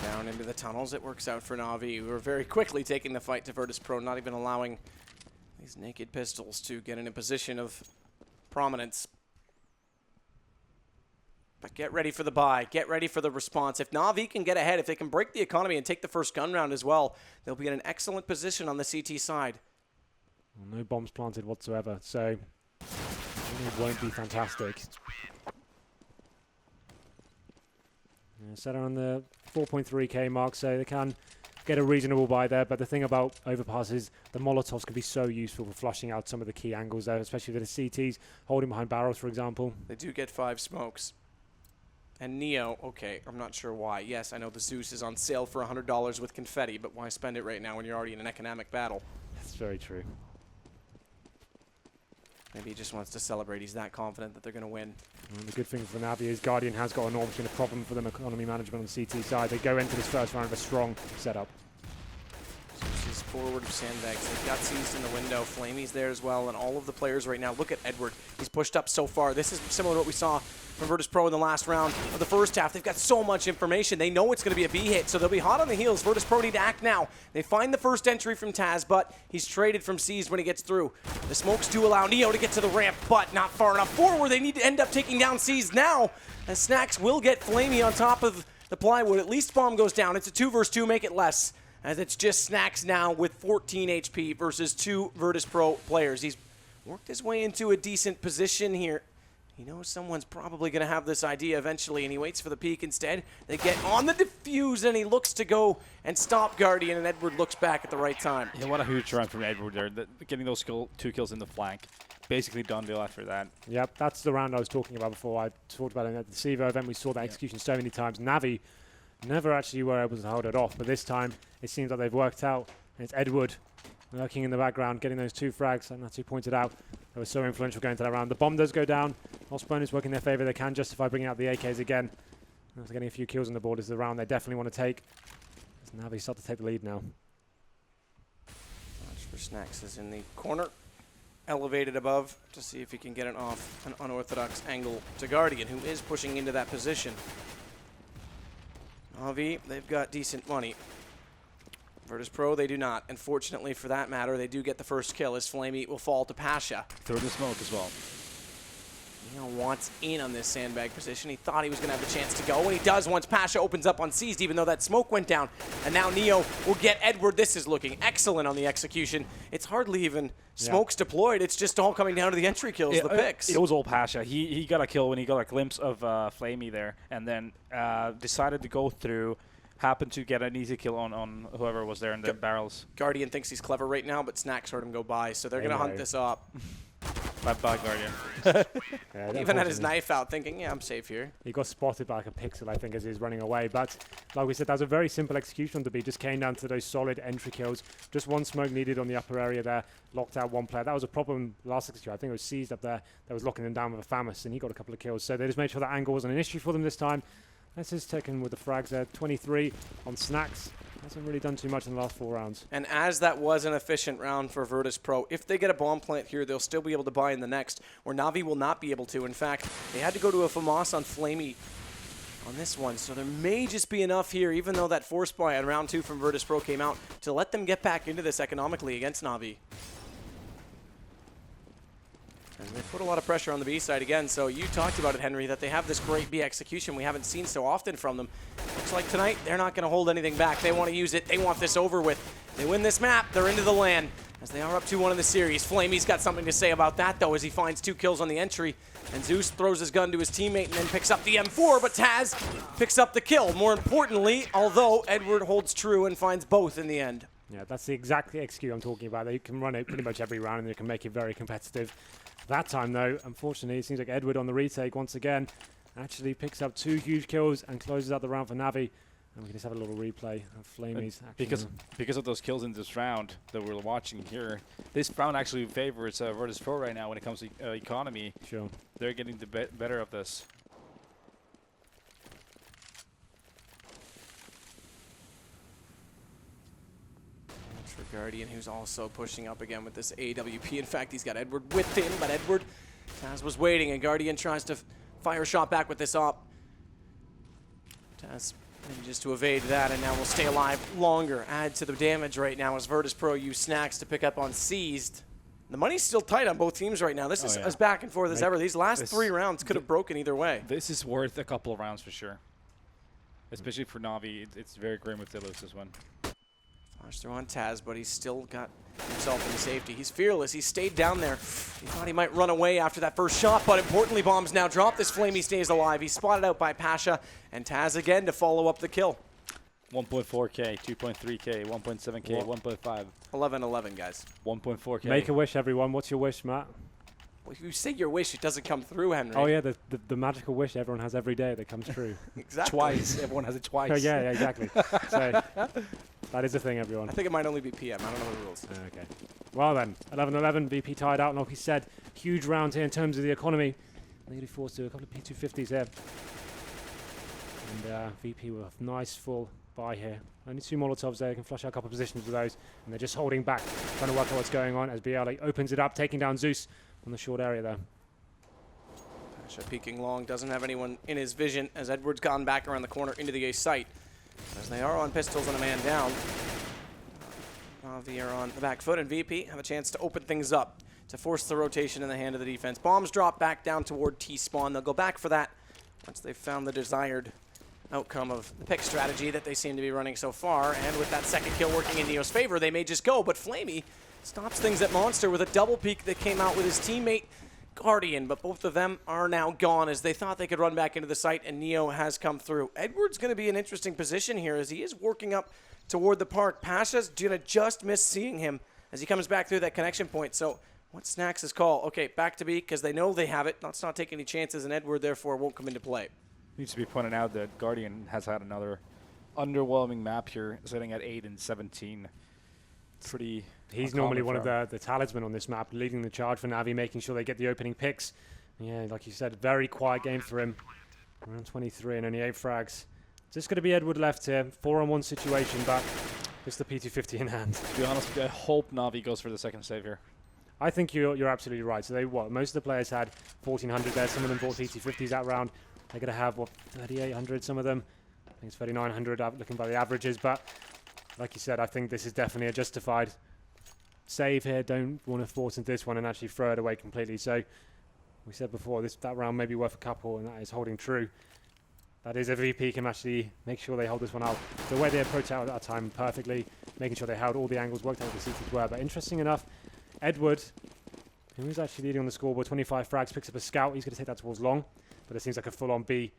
Down into the tunnels, it works out for Na'Vi. We were very quickly taking the fight to Virtus.pro, not even allowing these naked pistols to get in a position of prominence. But get ready for the buy. Get ready for the response. If Na'Vi can get ahead, if they can break the economy and take the first gun round as well, they'll be in an excellent position on the CT side. Well, no bombs planted whatsoever, so it won't be fantastic. Set on the 4.3k mark, so they can get a reasonable buy there. But the thing about Overpass is the Molotovs can be so useful for flushing out some of the key angles there, especially with the CTs holding behind barrels, for example. They do get 5 smokes. And Neo, okay, I'm not sure why. Yes, I know the Zeus is on sale for $100 with confetti, but why spend it right now when you're already in an economic battle? That's very true. Maybe he just wants to celebrate. He's that confident that they're going to win. And the good thing for Navi is Guardian has got enormous been a problem for them economy management on the CT side. They go into this first round with a strong setup. Zeus is forward of Sandbags. They've got seized in the window. Flamey's there as well, and all of the players right now. Look at Edward. He's pushed up so far. This is similar to what we saw from Virtus.pro in the last round of the first half. They've got so much information. They know it's going to be a B hit, so they'll be hot on the heels. Virtus.pro need to act now. They find the first entry from Taz, but he's traded from Seized when he gets through. The smokes do allow Neo to get to the ramp, but not far enough forward. They need to end up taking down Seized now, as Snacks will get Flamey on top of the plywood. At least bomb goes down. It's a 2 versus 2, make it less, as it's just Snacks now with 14 HP versus 2 Virtus.pro players. He's worked his way into a decent position here. He knows someone's probably going to have this idea eventually, and he waits for the peek instead. They get on the defuse, and he looks to go and stop Guardian, and Edward looks back at the right time. Yeah, what a huge run from Edward there. Getting those 2 kills in the flank. Basically done deal after that. Yep, that's the round I was talking about before. I talked about it at the Sevo event. We saw that execution so many times. Navi never actually were able to hold it off, but this time it seems like they've worked out. And it's Edward lurking in the background, getting those 2 frags, and that's who pointed out. They were so influential going to that round. The bomb does go down. Osborne is working in their favor. They can justify bringing out the AKs again. After getting a few kills on the board, this is the round they definitely want to take. As Navi start to take the lead now. Watch for Snacks is in the corner, elevated above to see if he can get it off an unorthodox angle to Guardian, who is pushing into that position. Navi, they've got decent money. Virtus.pro, they do not. And fortunately for that matter, they do get the first kill as Flamey will fall to Pasha. Throw the smoke as well. Neo wants in on this sandbag position. He thought he was going to have the chance to go, and he does once Pasha opens up on Seized, even though that smoke went down. And now Neo will get Edward. This is looking excellent on the execution. It's hardly even smokes deployed. It's just all coming down to the entry kills, the picks. It was all Pasha. He got a kill when he got a glimpse of Flamey there, and then decided to go through. Happened to get an easy kill on whoever was there in the barrels. Guardian thinks he's clever right now, but Snacks heard him go by, so they're going to hunt this up. Bye, Guardian. Even had his knife out, thinking, yeah, I'm safe here. He got spotted by like a pixel, I think, as he was running away. But like we said, that was a very simple execution on the B. Just came down to those solid entry kills. Just 1 smoke needed on the upper area there. Locked out 1 player. That was a problem last execution. I think it was Seized up there that was locking them down with a Famus, and he got a couple of kills. So they just made sure that angle wasn't an issue for them this time. This is taken with the frags there. 23 on Snacks. Hasn't really done too much in the last 4 rounds. And as that was an efficient round for Virtus.pro, if they get a bomb plant here, they'll still be able to buy in the next, where Navi will not be able to. In fact, they had to go to a FAMAS on Flamey on this one, so there may just be enough here, even though that force buy on round 2 from Virtus.pro came out, to let them get back into this economically against Navi. And they put a lot of pressure on the B side again, so you talked about it, Henry, that they have this great B execution we haven't seen so often from them. Looks like tonight they're not going to hold anything back. They want to use it. They want this over with. They win this map, they're into the LAN, as they are up 2-1 in the series. Flamey's got something to say about that, though, as he finds 2 kills on the entry. And Zeus throws his gun to his teammate and then picks up the M4, but Taz picks up the kill. More importantly, although Edward holds true and finds both in the end. Yeah, that's the exact execute I'm talking about. They can run it pretty much every round and they can make it very competitive. That time, though, unfortunately, it seems like Edward on the retake once again actually picks up 2 huge kills and closes out the round for Navi. And we can just have a little replay of Flamey's action. Because of those kills in this round that we're watching here, this round actually favors Virtus.pro right now when it comes to economy. Sure. They're getting the better of this. For Guardian, who's also pushing up again with this AWP. In fact, he's got Edward with him, but Edward, Taz was waiting, and Guardian tries to fire a shot back with this op. Taz manages to evade that, and now will stay alive longer. Add to the damage right now as Virtus.pro use Snacks to pick up on Seized. The money's still tight on both teams right now. This is as back and forth as ever. These last 3 rounds could have broken either way. This is worth a couple of rounds for sure. Especially for Navi, it's very grim if they lose this one. Flash through on Taz, but he's still got himself in safety. He's fearless. He stayed down there. He thought he might run away after that first shot, but importantly, bombs now drop. This Flamey stays alive. He's spotted out by Pasha, and Taz again to follow up the kill. 1.4K, 2.3K, 1.7K, 1.5. 11-11, guys. 1.4K. Make a wish, everyone. What's your wish, Matt? Well, you say your wish, it doesn't come through, Henry. Oh yeah, the magical wish everyone has every day that comes true. Exactly. Twice. Everyone has it twice. Oh, yeah, exactly. So that is a thing, everyone. I think it might only be PM. I don't know the rules. Okay. Well then, 11-11, VP tied out, and like he said, huge round here in terms of the economy. Negative force to a couple of P250s here. And VP with a nice full buy here. Only 2 Molotovs there, can flush out a couple of positions with those. And they're just holding back, trying to work out what's going on as BLA opens it up, taking down Zeus on the short area there. Pasha peeking long, doesn't have anyone in his vision as Edward's gone back around the corner into the A site. As they are on pistols and a man down. Navi are on the back foot, and VP have a chance to open things up to force the rotation in the hand of the defense. Bombs drop back down toward T-spawn. They'll go back for that once they've found the desired outcome of the pick strategy that they seem to be running so far. And with that second kill working in Neo's favor, they may just go. But Flamey stops things at Monster with a double peek that came out with his teammate Guardian. But both of them are now gone as they thought they could run back into the site, and Neo has come through. Edward's going to be in an interesting position here as he is working up toward the park. Pasha's going to just miss seeing him as he comes back through that connection point. So what's Snax's call? Okay, back to B because they know they have it. Let's not take any chances, and Edward therefore won't come into play. Needs to be pointed out that Guardian has had another underwhelming map here, sitting at 8 and 17. Pretty. He's normally one of the talisman on this map, leading the charge for Navi, making sure they get the opening picks. Yeah, like you said, very quiet game for him. Around 23 and only 8 frags. Just going to be Edward left here. 4-on-1 situation, but just the P250 in hand. To be honest with you, I hope Navi goes for the second save here. I think you're absolutely right. So most of the players had 1400 there. Some of them bought P250s that round. They're going to have, 3,800, some of them. I think it's 3,900 looking by the averages. But like you said, I think this is definitely a justified save here. Don't want to force into this one and actually throw it away completely. So we said before, that round may be worth a couple, and that is holding true. That is a VP can actually make sure they hold this one out. The way they approach out at that time perfectly, making sure they held all the angles, worked out what the sequence were. But interesting enough, Edward, who is actually leading on the scoreboard, 25 frags, picks up a scout. He's going to take that towards long. But it seems like a full-on B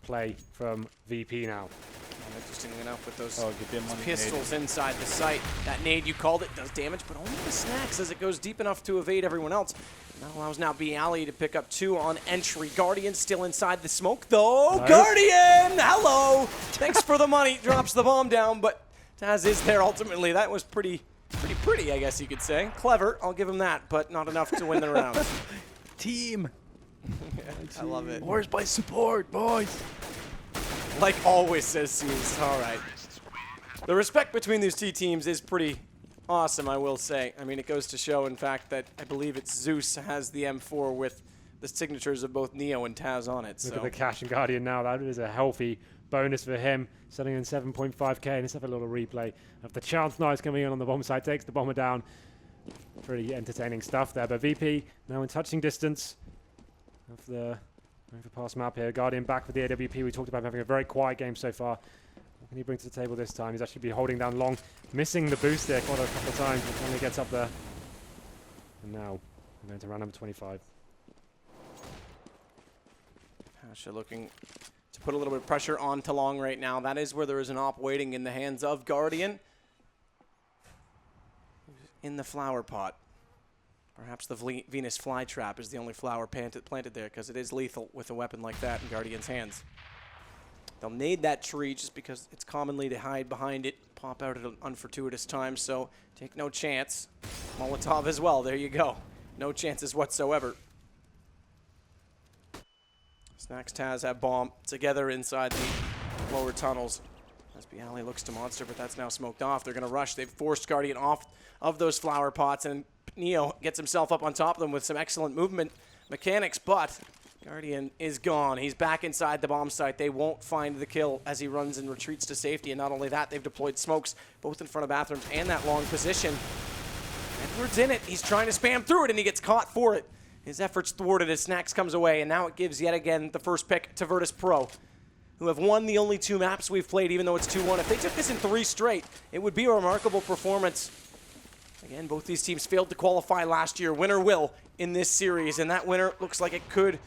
play from VP now. Interestingly enough, with those money pistols inside the site, that nade, you called it, does damage, but only the Snax as it goes deep enough to evade everyone else. That allows now B Alley to pick up 2 on entry. Guardian still inside the smoke, though. No. Guardian! Hello! Thanks for the money. Drops the bomb down, but Taz is there ultimately. That was pretty, I guess you could say. Clever, I'll give him that, but not enough to win the round. Team! I love it. Where's my support, boys? Like always, says Seas. All right. The respect between these two teams is pretty awesome, I will say. I mean, it goes to show, in fact, that I believe it's Zeus has the M4 with the signatures of both Neo and Taz on it. Look at the cash and Guardian now. That is a healthy bonus for him. Selling in 7.5k. And let's have a little replay of the Chance Knights coming in on the bomb side. Takes the bomber down. Pretty entertaining stuff there. But VP now in touching distance of the Overpass map here. Guardian back with the AWP. We talked about him having a very quiet game so far. What can he bring to the table this time? He's actually been holding down long, missing the boost there quite a couple of times, but finally gets up there. And now we're going to round number 25. Pasha looking to put a little bit of pressure on to long right now. That is where there is an op waiting in the hands of Guardian. In the flower pot. Perhaps the Venus flytrap is the only flower planted there because it is lethal with a weapon like that in Guardian's hands. They'll nade that tree just because it's commonly to hide behind it, pop out at an unfortuitous time, so take no chance. Molotov as well, there you go. No chances whatsoever. Snax Taz have bomb together inside the lower tunnels. SB Alley looks to Monster, but that's now smoked off. They're going to rush. They've forced Guardian off of those flower pots, and Neo gets himself up on top of them with some excellent movement mechanics, but Guardian is gone. He's back inside the bomb site. They won't find the kill as he runs and retreats to safety, and not only that, they've deployed smokes both in front of bathrooms and that long position. Edward's in it. He's trying to spam through it, and he gets caught for it. His efforts thwarted as Snax comes away, and now it gives yet again the first pick to Virtus.pro, who have won the only 2 maps we've played, even though it's 2-1. If they took this in 3 straight, it would be a remarkable performance. Again, both these teams failed to qualify last year. Winner will in this series, and that winner looks like it could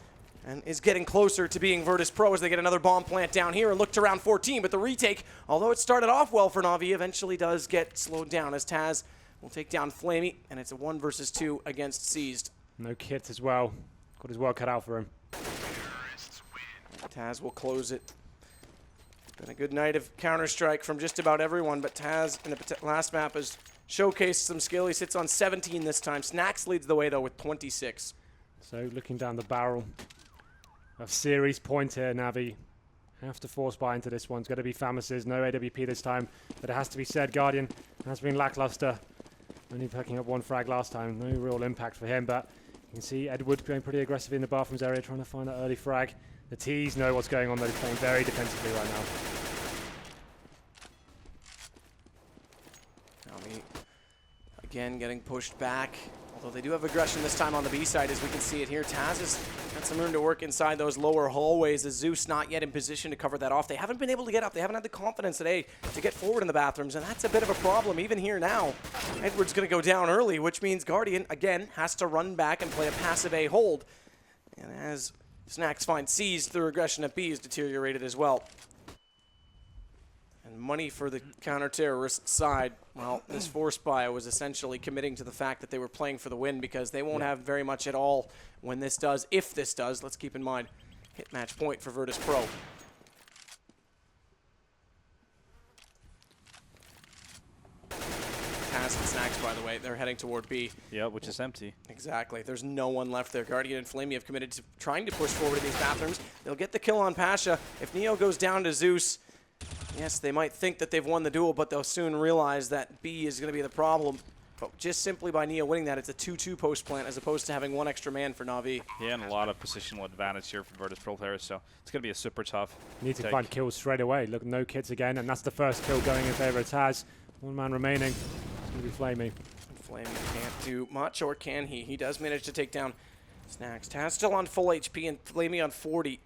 and is getting closer to being Virtus.pro as they get another bomb plant down here and look to round 14. But the retake, although it started off well for Na'Vi, eventually does get slowed down as Taz will take down Flamey, and it's a 1 versus 2 against Seized. No kit as well. Got his work cut out for him. Taz will close it. Been a good night of Counter-Strike from just about everyone, but Taz in the last map has showcased some skill. He sits on 17 this time. Snacks leads the way, though, with 26. So looking down the barrel of series point here, Navi. Have to force buy into this one. It's got to be Famus's. No AWP this time, but it has to be said, Guardian has been lackluster. Only picking up one frag last time. No real impact for him, but you can see Edward going pretty aggressive in the bathrooms area, trying to find that early frag. The T's know what's going on. They're playing very defensively right now. Navi again getting pushed back. Although they do have aggression this time on the B side, as we can see it here. Taz has got some room to work inside those lower hallways. The Zeus not yet in position to cover that off. They haven't been able to get up. They haven't had the confidence today to get forward in the bathrooms, and that's a bit of a problem even here now. Edward's going to go down early, which means Guardian, again, has to run back and play a passive A hold. And as Snacks finds C's, their aggression at B is deteriorated as well. And money for the counter-terrorist side. Well, this force buy was essentially committing to the fact that they were playing for the win, because they won't have very much at all when this does, if this does. Let's keep in mind, hit match point for Virtus.pro. Taz and Snacks, by the way, they're heading toward B. Yeah, which is empty. Exactly. There's no one left there. Guardian and Flamey have committed to trying to push forward in these bathrooms. They'll get the kill on Pasha. If Neo goes down to Zeus, yes, they might think that they've won the duel, but they'll soon realize that B is going to be the problem. But just simply by Neo winning that, it's a 2-2 post plant as opposed to having one extra man for Na'Vi. Yeah, and a lot of positional advantage here for Virtus.pro players, so it's going to be a super tough Need to take. find kills straight away. Look, no kits again, and that's the first kill going in favor of Taz. One man remaining. It's going to be Flamey. Flamey can't do much, or can he? He does manage to take down Snacks. Taz still on full HP and Flamey on 40.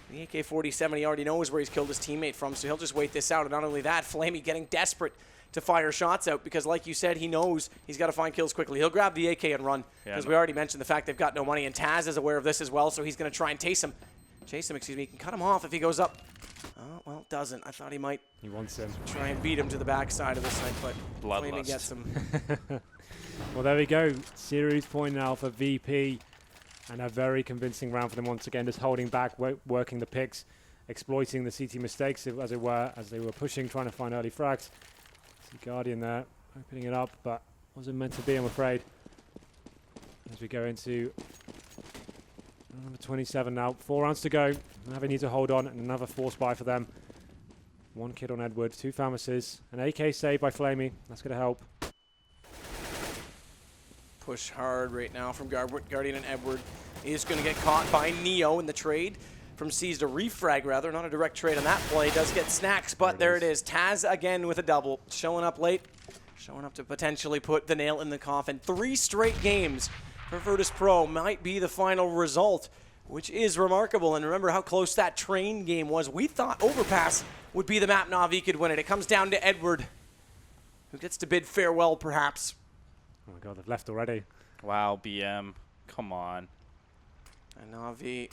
The AK-47, he already knows where he's killed his teammate from, so he'll just wait this out. And not only that, Flamey getting desperate to fire shots out, because like you said, he knows he's got to find kills quickly. He'll grab the AK and run, because we already mentioned the fact they've got no money, and Taz is aware of this as well, so he's going to try and chase him, excuse me. He can cut him off if he goes up. Oh, well, doesn't. I thought he might He wants him. try and beat him to the backside of the site, but Flamey Bloodlust. gets him. Well, there we go. Series point now for VP. And a very convincing round for them once again, just holding back, working the picks, exploiting the CT mistakes, as it were, as they were pushing, trying to find early frags. See Guardian there, opening it up, but wasn't meant to be, I'm afraid. As we go into number 27 now. 4 rounds to go. Navi need to hold on, and another force buy for them. 1 kid on Edward, 2 Famuses, an AK saved by Flamey. That's going to help. Push hard right now from Guardian, and Edward is going to get caught by Neo in the trade from C's to refrag, rather. Not a direct trade on that play. Does get Snacks, but there it is. Taz again with a double. Showing up late. Showing up to potentially put the nail in the coffin. 3 straight games for Virtus.pro might be the final result, which is remarkable. And remember how close that train game was. We thought Overpass would be the map Na'Vi could win it. It comes down to Edward, who gets to bid farewell, perhaps. Oh my god, they've left already. Wow, BM. Come on. And Na'Vi,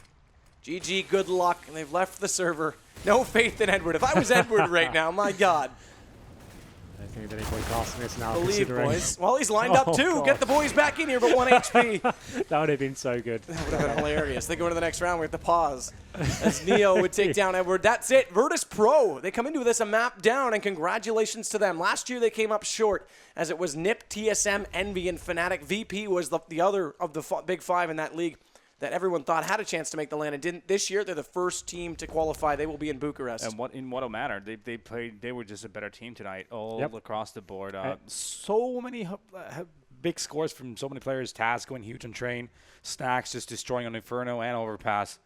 GG, good luck. And they've left the server. No faith in Edward. If I was Edward right now, my god. I don't think there's any point casting this now. Believe, considering. boys. Well, he's lined up too. God. Get the boys back in here, but 1 HP. That would have been so good. That would have been hilarious. They go into the next round, we have to pause. As Neo would take down Edward. That's it. Virtus.pro. They come into this a map down, and congratulations to them. Last year they came up short, as it was NIP, TSM, Envy, and Fnatic. VP was the other of the big 5 in that league that everyone thought had a chance to make the LAN and didn't. This year, they're the first team to qualify. They will be in Bucharest. And what'll matter? They played. They were just a better team tonight, all Yep. across the board. So many big scores from so many players. Taz going huge on train. Snacks just destroying on Inferno and Overpass.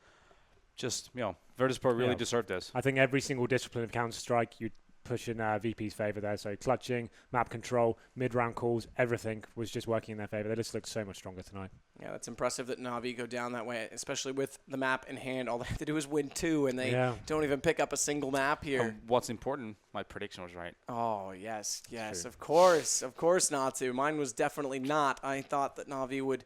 Just Virtus.pro really deserved this. I think every single discipline of Counter-Strike, you'd push in VP's favor there. So clutching, map control, mid-round calls, everything was just working in their favor. They just looked so much stronger tonight. Yeah, that's impressive that Na'Vi go down that way, especially with the map in hand. All they have to do is win 2, and they don't even pick up a single map here. What's important, my prediction was right. Oh, yes, True. of course not to. Mine was definitely not. I thought that Na'Vi would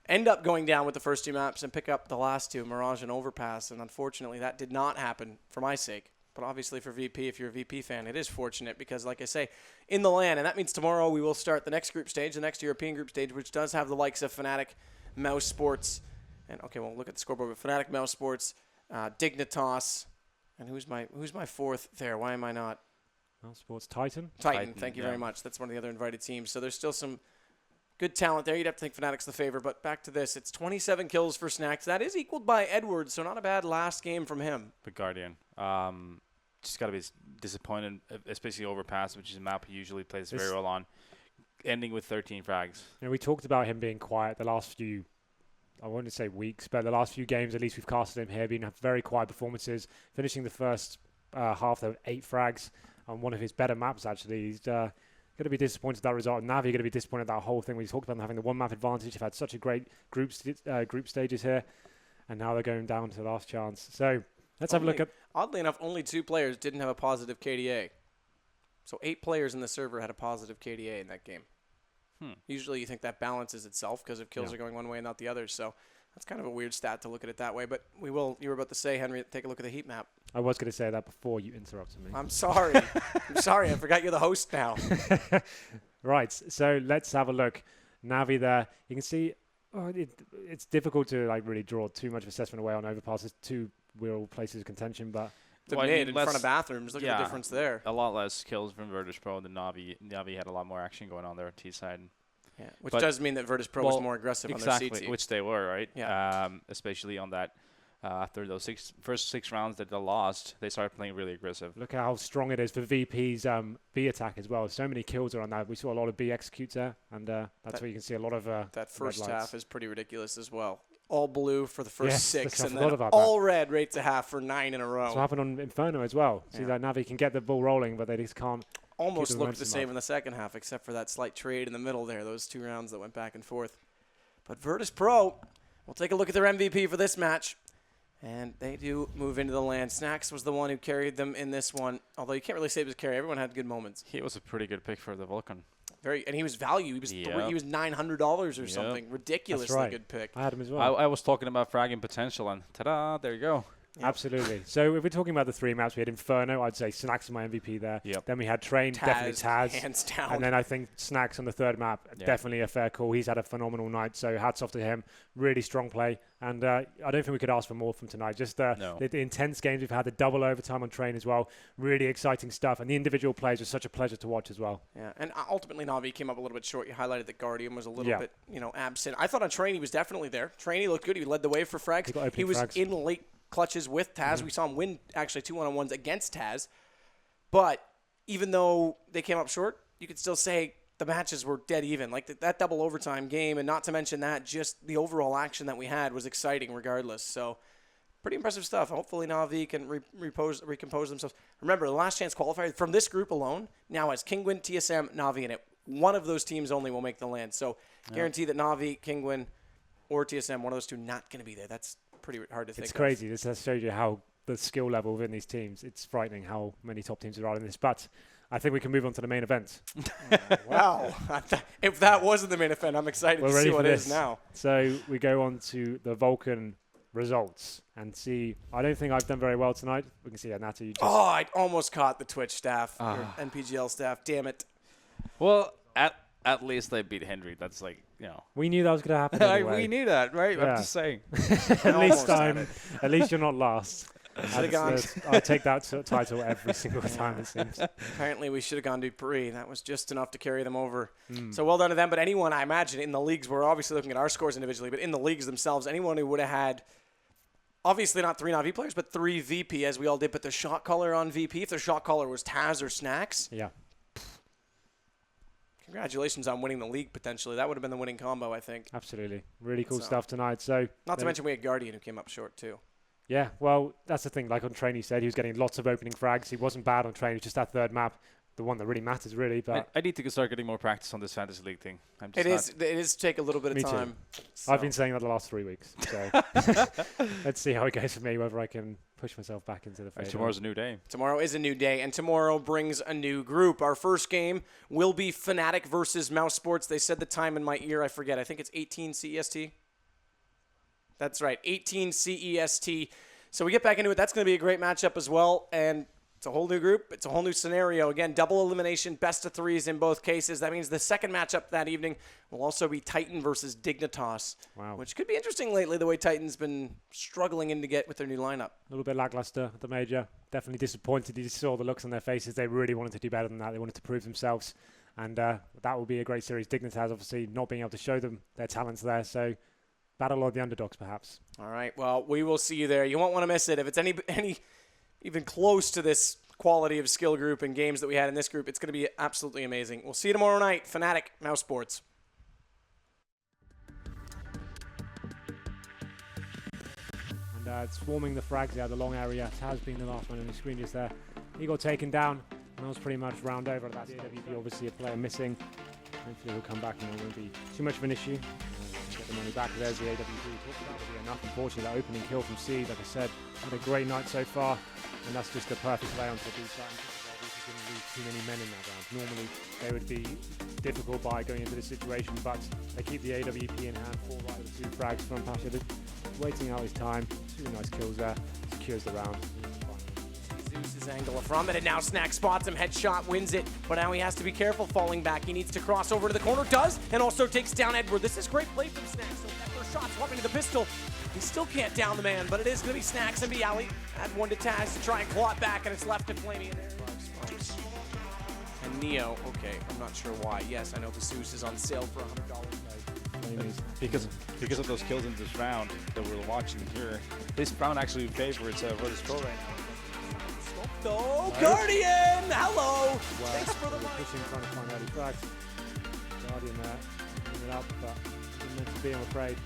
end up going down with the first 2 maps and pick up the last 2, Mirage and Overpass, and unfortunately that did not happen for my sake. But obviously for VP, if you're a VP fan, it is fortunate because, like I say, in the LAN, and that means tomorrow we will start the next group stage, the next European group stage, which does have the likes of Fnatic Mouse Sports, and okay, well, look at the scoreboard. Fnatic, Mouse Sports, Dignitas, and who's my fourth there? Why am I not? Well, Sports Titan. Titan, thank you very much. That's one of the other invited teams. So there's still some good talent there. You'd have to think Fnatic's the favor, but back to this. It's 27 kills for Snacks. That is equaled by Edwards, so not a bad last game from him. The Guardian. Just got to be disappointed, especially Overpass, which is a map he usually plays very well on, ending with 13 frags. You know, we talked about him being quiet the last few, I wouldn't say weeks, but the last few games, at least we've casted him here, been very quiet performances, finishing the first half of 8 frags on one of his better maps, actually. He's going to be disappointed with that result. Navi going to be disappointed with that whole thing. We talked about them having the one map advantage. They've had such a great group stages here, and now they're going down to the last chance. So let's have a look at... Oddly enough, only 2 players didn't have a positive KDA. So 8 players in the server had a positive KDA in that game. Usually you think that balances itself because if kills are going one way and not the other. So that's kind of a weird stat to look at it that way. But we will. You were about to say, Henry, take a look at the heat map. I was going to say that before you interrupted me. I'm sorry. I'm sorry. I forgot you're the host now. Right. So let's have a look. Navi there. You can see it's difficult to really draw too much assessment away on Overpass. There's 2 real places of contention, but The mid in front of bathrooms. Look at the difference there. A lot less kills from Virtus.pro than Navi. Navi had a lot more action going on there on T side. Yeah, which does mean that Virtus.pro was more aggressive on their CT. Which they were, right? Yeah. Especially on that. After those first 6 rounds that they lost, they started playing really aggressive. Look at how strong it is for VP's B attack as well. So many kills are on that. We saw a lot of B executes there, and that's where you can see a lot of that first half is pretty ridiculous as well. All blue for the first 6, and then all red right to half for 9 in a row. That's what happened on Inferno as well. See that Navi can get the ball rolling, but they just can't. Almost looked the same in the second half, except for that slight trade in the middle there, those 2 rounds that went back and forth. But Virtus.pro, we'll take a look at their MVP for this match. And they do move into the land. Snacks was the one who carried them in this one, although you can't really say it was a carry. Everyone had good moments. He was a pretty good pick for the Vulcan. And he was value. He was he was $900 or something. Ridiculously good pick. I had him as well. I was talking about fragging potential, and ta-da, there you go. Yep. Absolutely. So if we're talking about the 3 maps, we had Inferno. I'd say Snacks is my MVP there. Yep. Then we had Train, definitely Taz. Hands down. And then I think Snacks on the 3rd map, definitely a fair call. He's had a phenomenal night, so hats off to him. Really strong play. And I don't think we could ask for more from tonight. Just the intense games we've had, the double overtime on Train as well. Really exciting stuff. And the individual plays were such a pleasure to watch as well. Yeah, and ultimately Navi came up a little bit short. You highlighted that Guardian was a little bit, absent. I thought on Train he was definitely there. Train, he looked good. He led the way for frags. He was frags in late clutches with Taz. We saw him win actually 2 1-on-1s against Taz. But even though they came up short, you could still say the matches were dead even. Like that double overtime game, and not to mention that, just the overall action that we had was exciting regardless. So pretty impressive stuff. Hopefully Navi can recompose themselves. Remember, the last chance qualifier from this group alone now has Kingwin, TSM, Navi in it. One of those teams only will make the land. So guarantee that Navi, Kingwin, or TSM, one of those 2 not going to be there. That's pretty hard to think It's crazy. This has showed you how the skill level within these teams. It's frightening how many top teams there are in this. But I think we can move on to the main event. Wow. If that wasn't the main event, I'm excited to see what it is now. So we go on to the Vulcan results and see. I don't think I've done very well tonight. We can see Nata. You just I almost caught the Twitch staff, or NPGL staff. Damn it. Well, at least they beat Henry. That's we knew that was going to happen anyway. We knew that, right? Yeah. I'm just saying. At least you're not last. I take that title every single time, it seems. Apparently, we should have gone Dupree. That was just enough to carry them over. So well done to them. But anyone, I imagine, in the leagues, we're obviously looking at our scores individually, but in the leagues themselves, anyone who would have had, obviously not 3 Navi players, but 3 VP, as we all did, but the shot caller on VP, if their shot caller was Taz or Snacks. Yeah. Congratulations on winning the league, potentially. That would have been the winning combo, I think. Absolutely. Really cool stuff tonight. So not to mention we had Guardian who came up short, too. Yeah, well, that's the thing. Like on Train, he said he was getting lots of opening frags. He wasn't bad on Train. It was just that 3rd map, the one that really matters, really. But I need to start getting more practice on this fantasy league thing. It is take a little bit of time. So. I've been saying that the last 3 weeks. So let's see how it goes for me, whether I can push myself back into the fade. Tomorrow's a new day. Tomorrow is a new day, and tomorrow brings a new group. Our first game will be Fnatic versus Mouse Sports. They said the time in my ear. I forget. I think it's 18 CEST. That's right, 18 CEST. So we get back into it. That's going to be a great matchup as well. And It's a whole new group. It's a whole new scenario. Again, double elimination, best of threes in both cases. That means the second matchup that evening will also be Titan versus Dignitas, which could be interesting lately, the way Titan's been struggling in to get with their new lineup. A little bit lackluster at the major. Definitely disappointed. You saw the looks on their faces. They really wanted to do better than that. They wanted to prove themselves. And that will be a great series. Dignitas obviously not being able to show them their talents there. So battle of the underdogs, perhaps. All right. Well, we will see you there. You won't want to miss it. If it's any even close to this quality of skill group and games that we had in this group, it's going to be absolutely amazing. We'll see you tomorrow night. Fnatic, Mouse Sports. And swarming the frags out of the long area. Taz being the last one on the screen just there. He got taken down, and that was pretty much round over. That's AWP, obviously a player missing. Hopefully he'll come back and it won't be too much of an issue. Get the money back. There's the AWP. Talked about will be enough. Unfortunately, that opening kill from Seed, like I said, had a great night so far, and that's just a perfect play onto the B side. We didn't lose too many men in that round. Normally, they would be difficult by going into this situation, but they keep the AWP in hand. 4 right with 2 frags from Pasha. Waiting out his time. 2 nice kills there. Secures the round. Zeus's angle from it, and now Snack spots him. Headshot wins it, but now he has to be careful falling back. He needs to cross over to the corner. Does, and also takes down Edward. This is great play from Snack. So that first shot swapping to the pistol. He still can't down the man, but it is going to be Snacks and Bialy. Add 1 to Taz to try and claw it back, and it's left to Flamey. And Neo, okay, I'm not sure why. Yes, I know the Zeus is on sale for $100. Because of those kills in this round that we're watching here, this round actually favors Virtus.pro right now. Oh, Guardian! Hello! Wow. Thanks for the mic. Pushing, trying to find early frags. Guardian there, bring it up, but didn't meant to be, I'm afraid.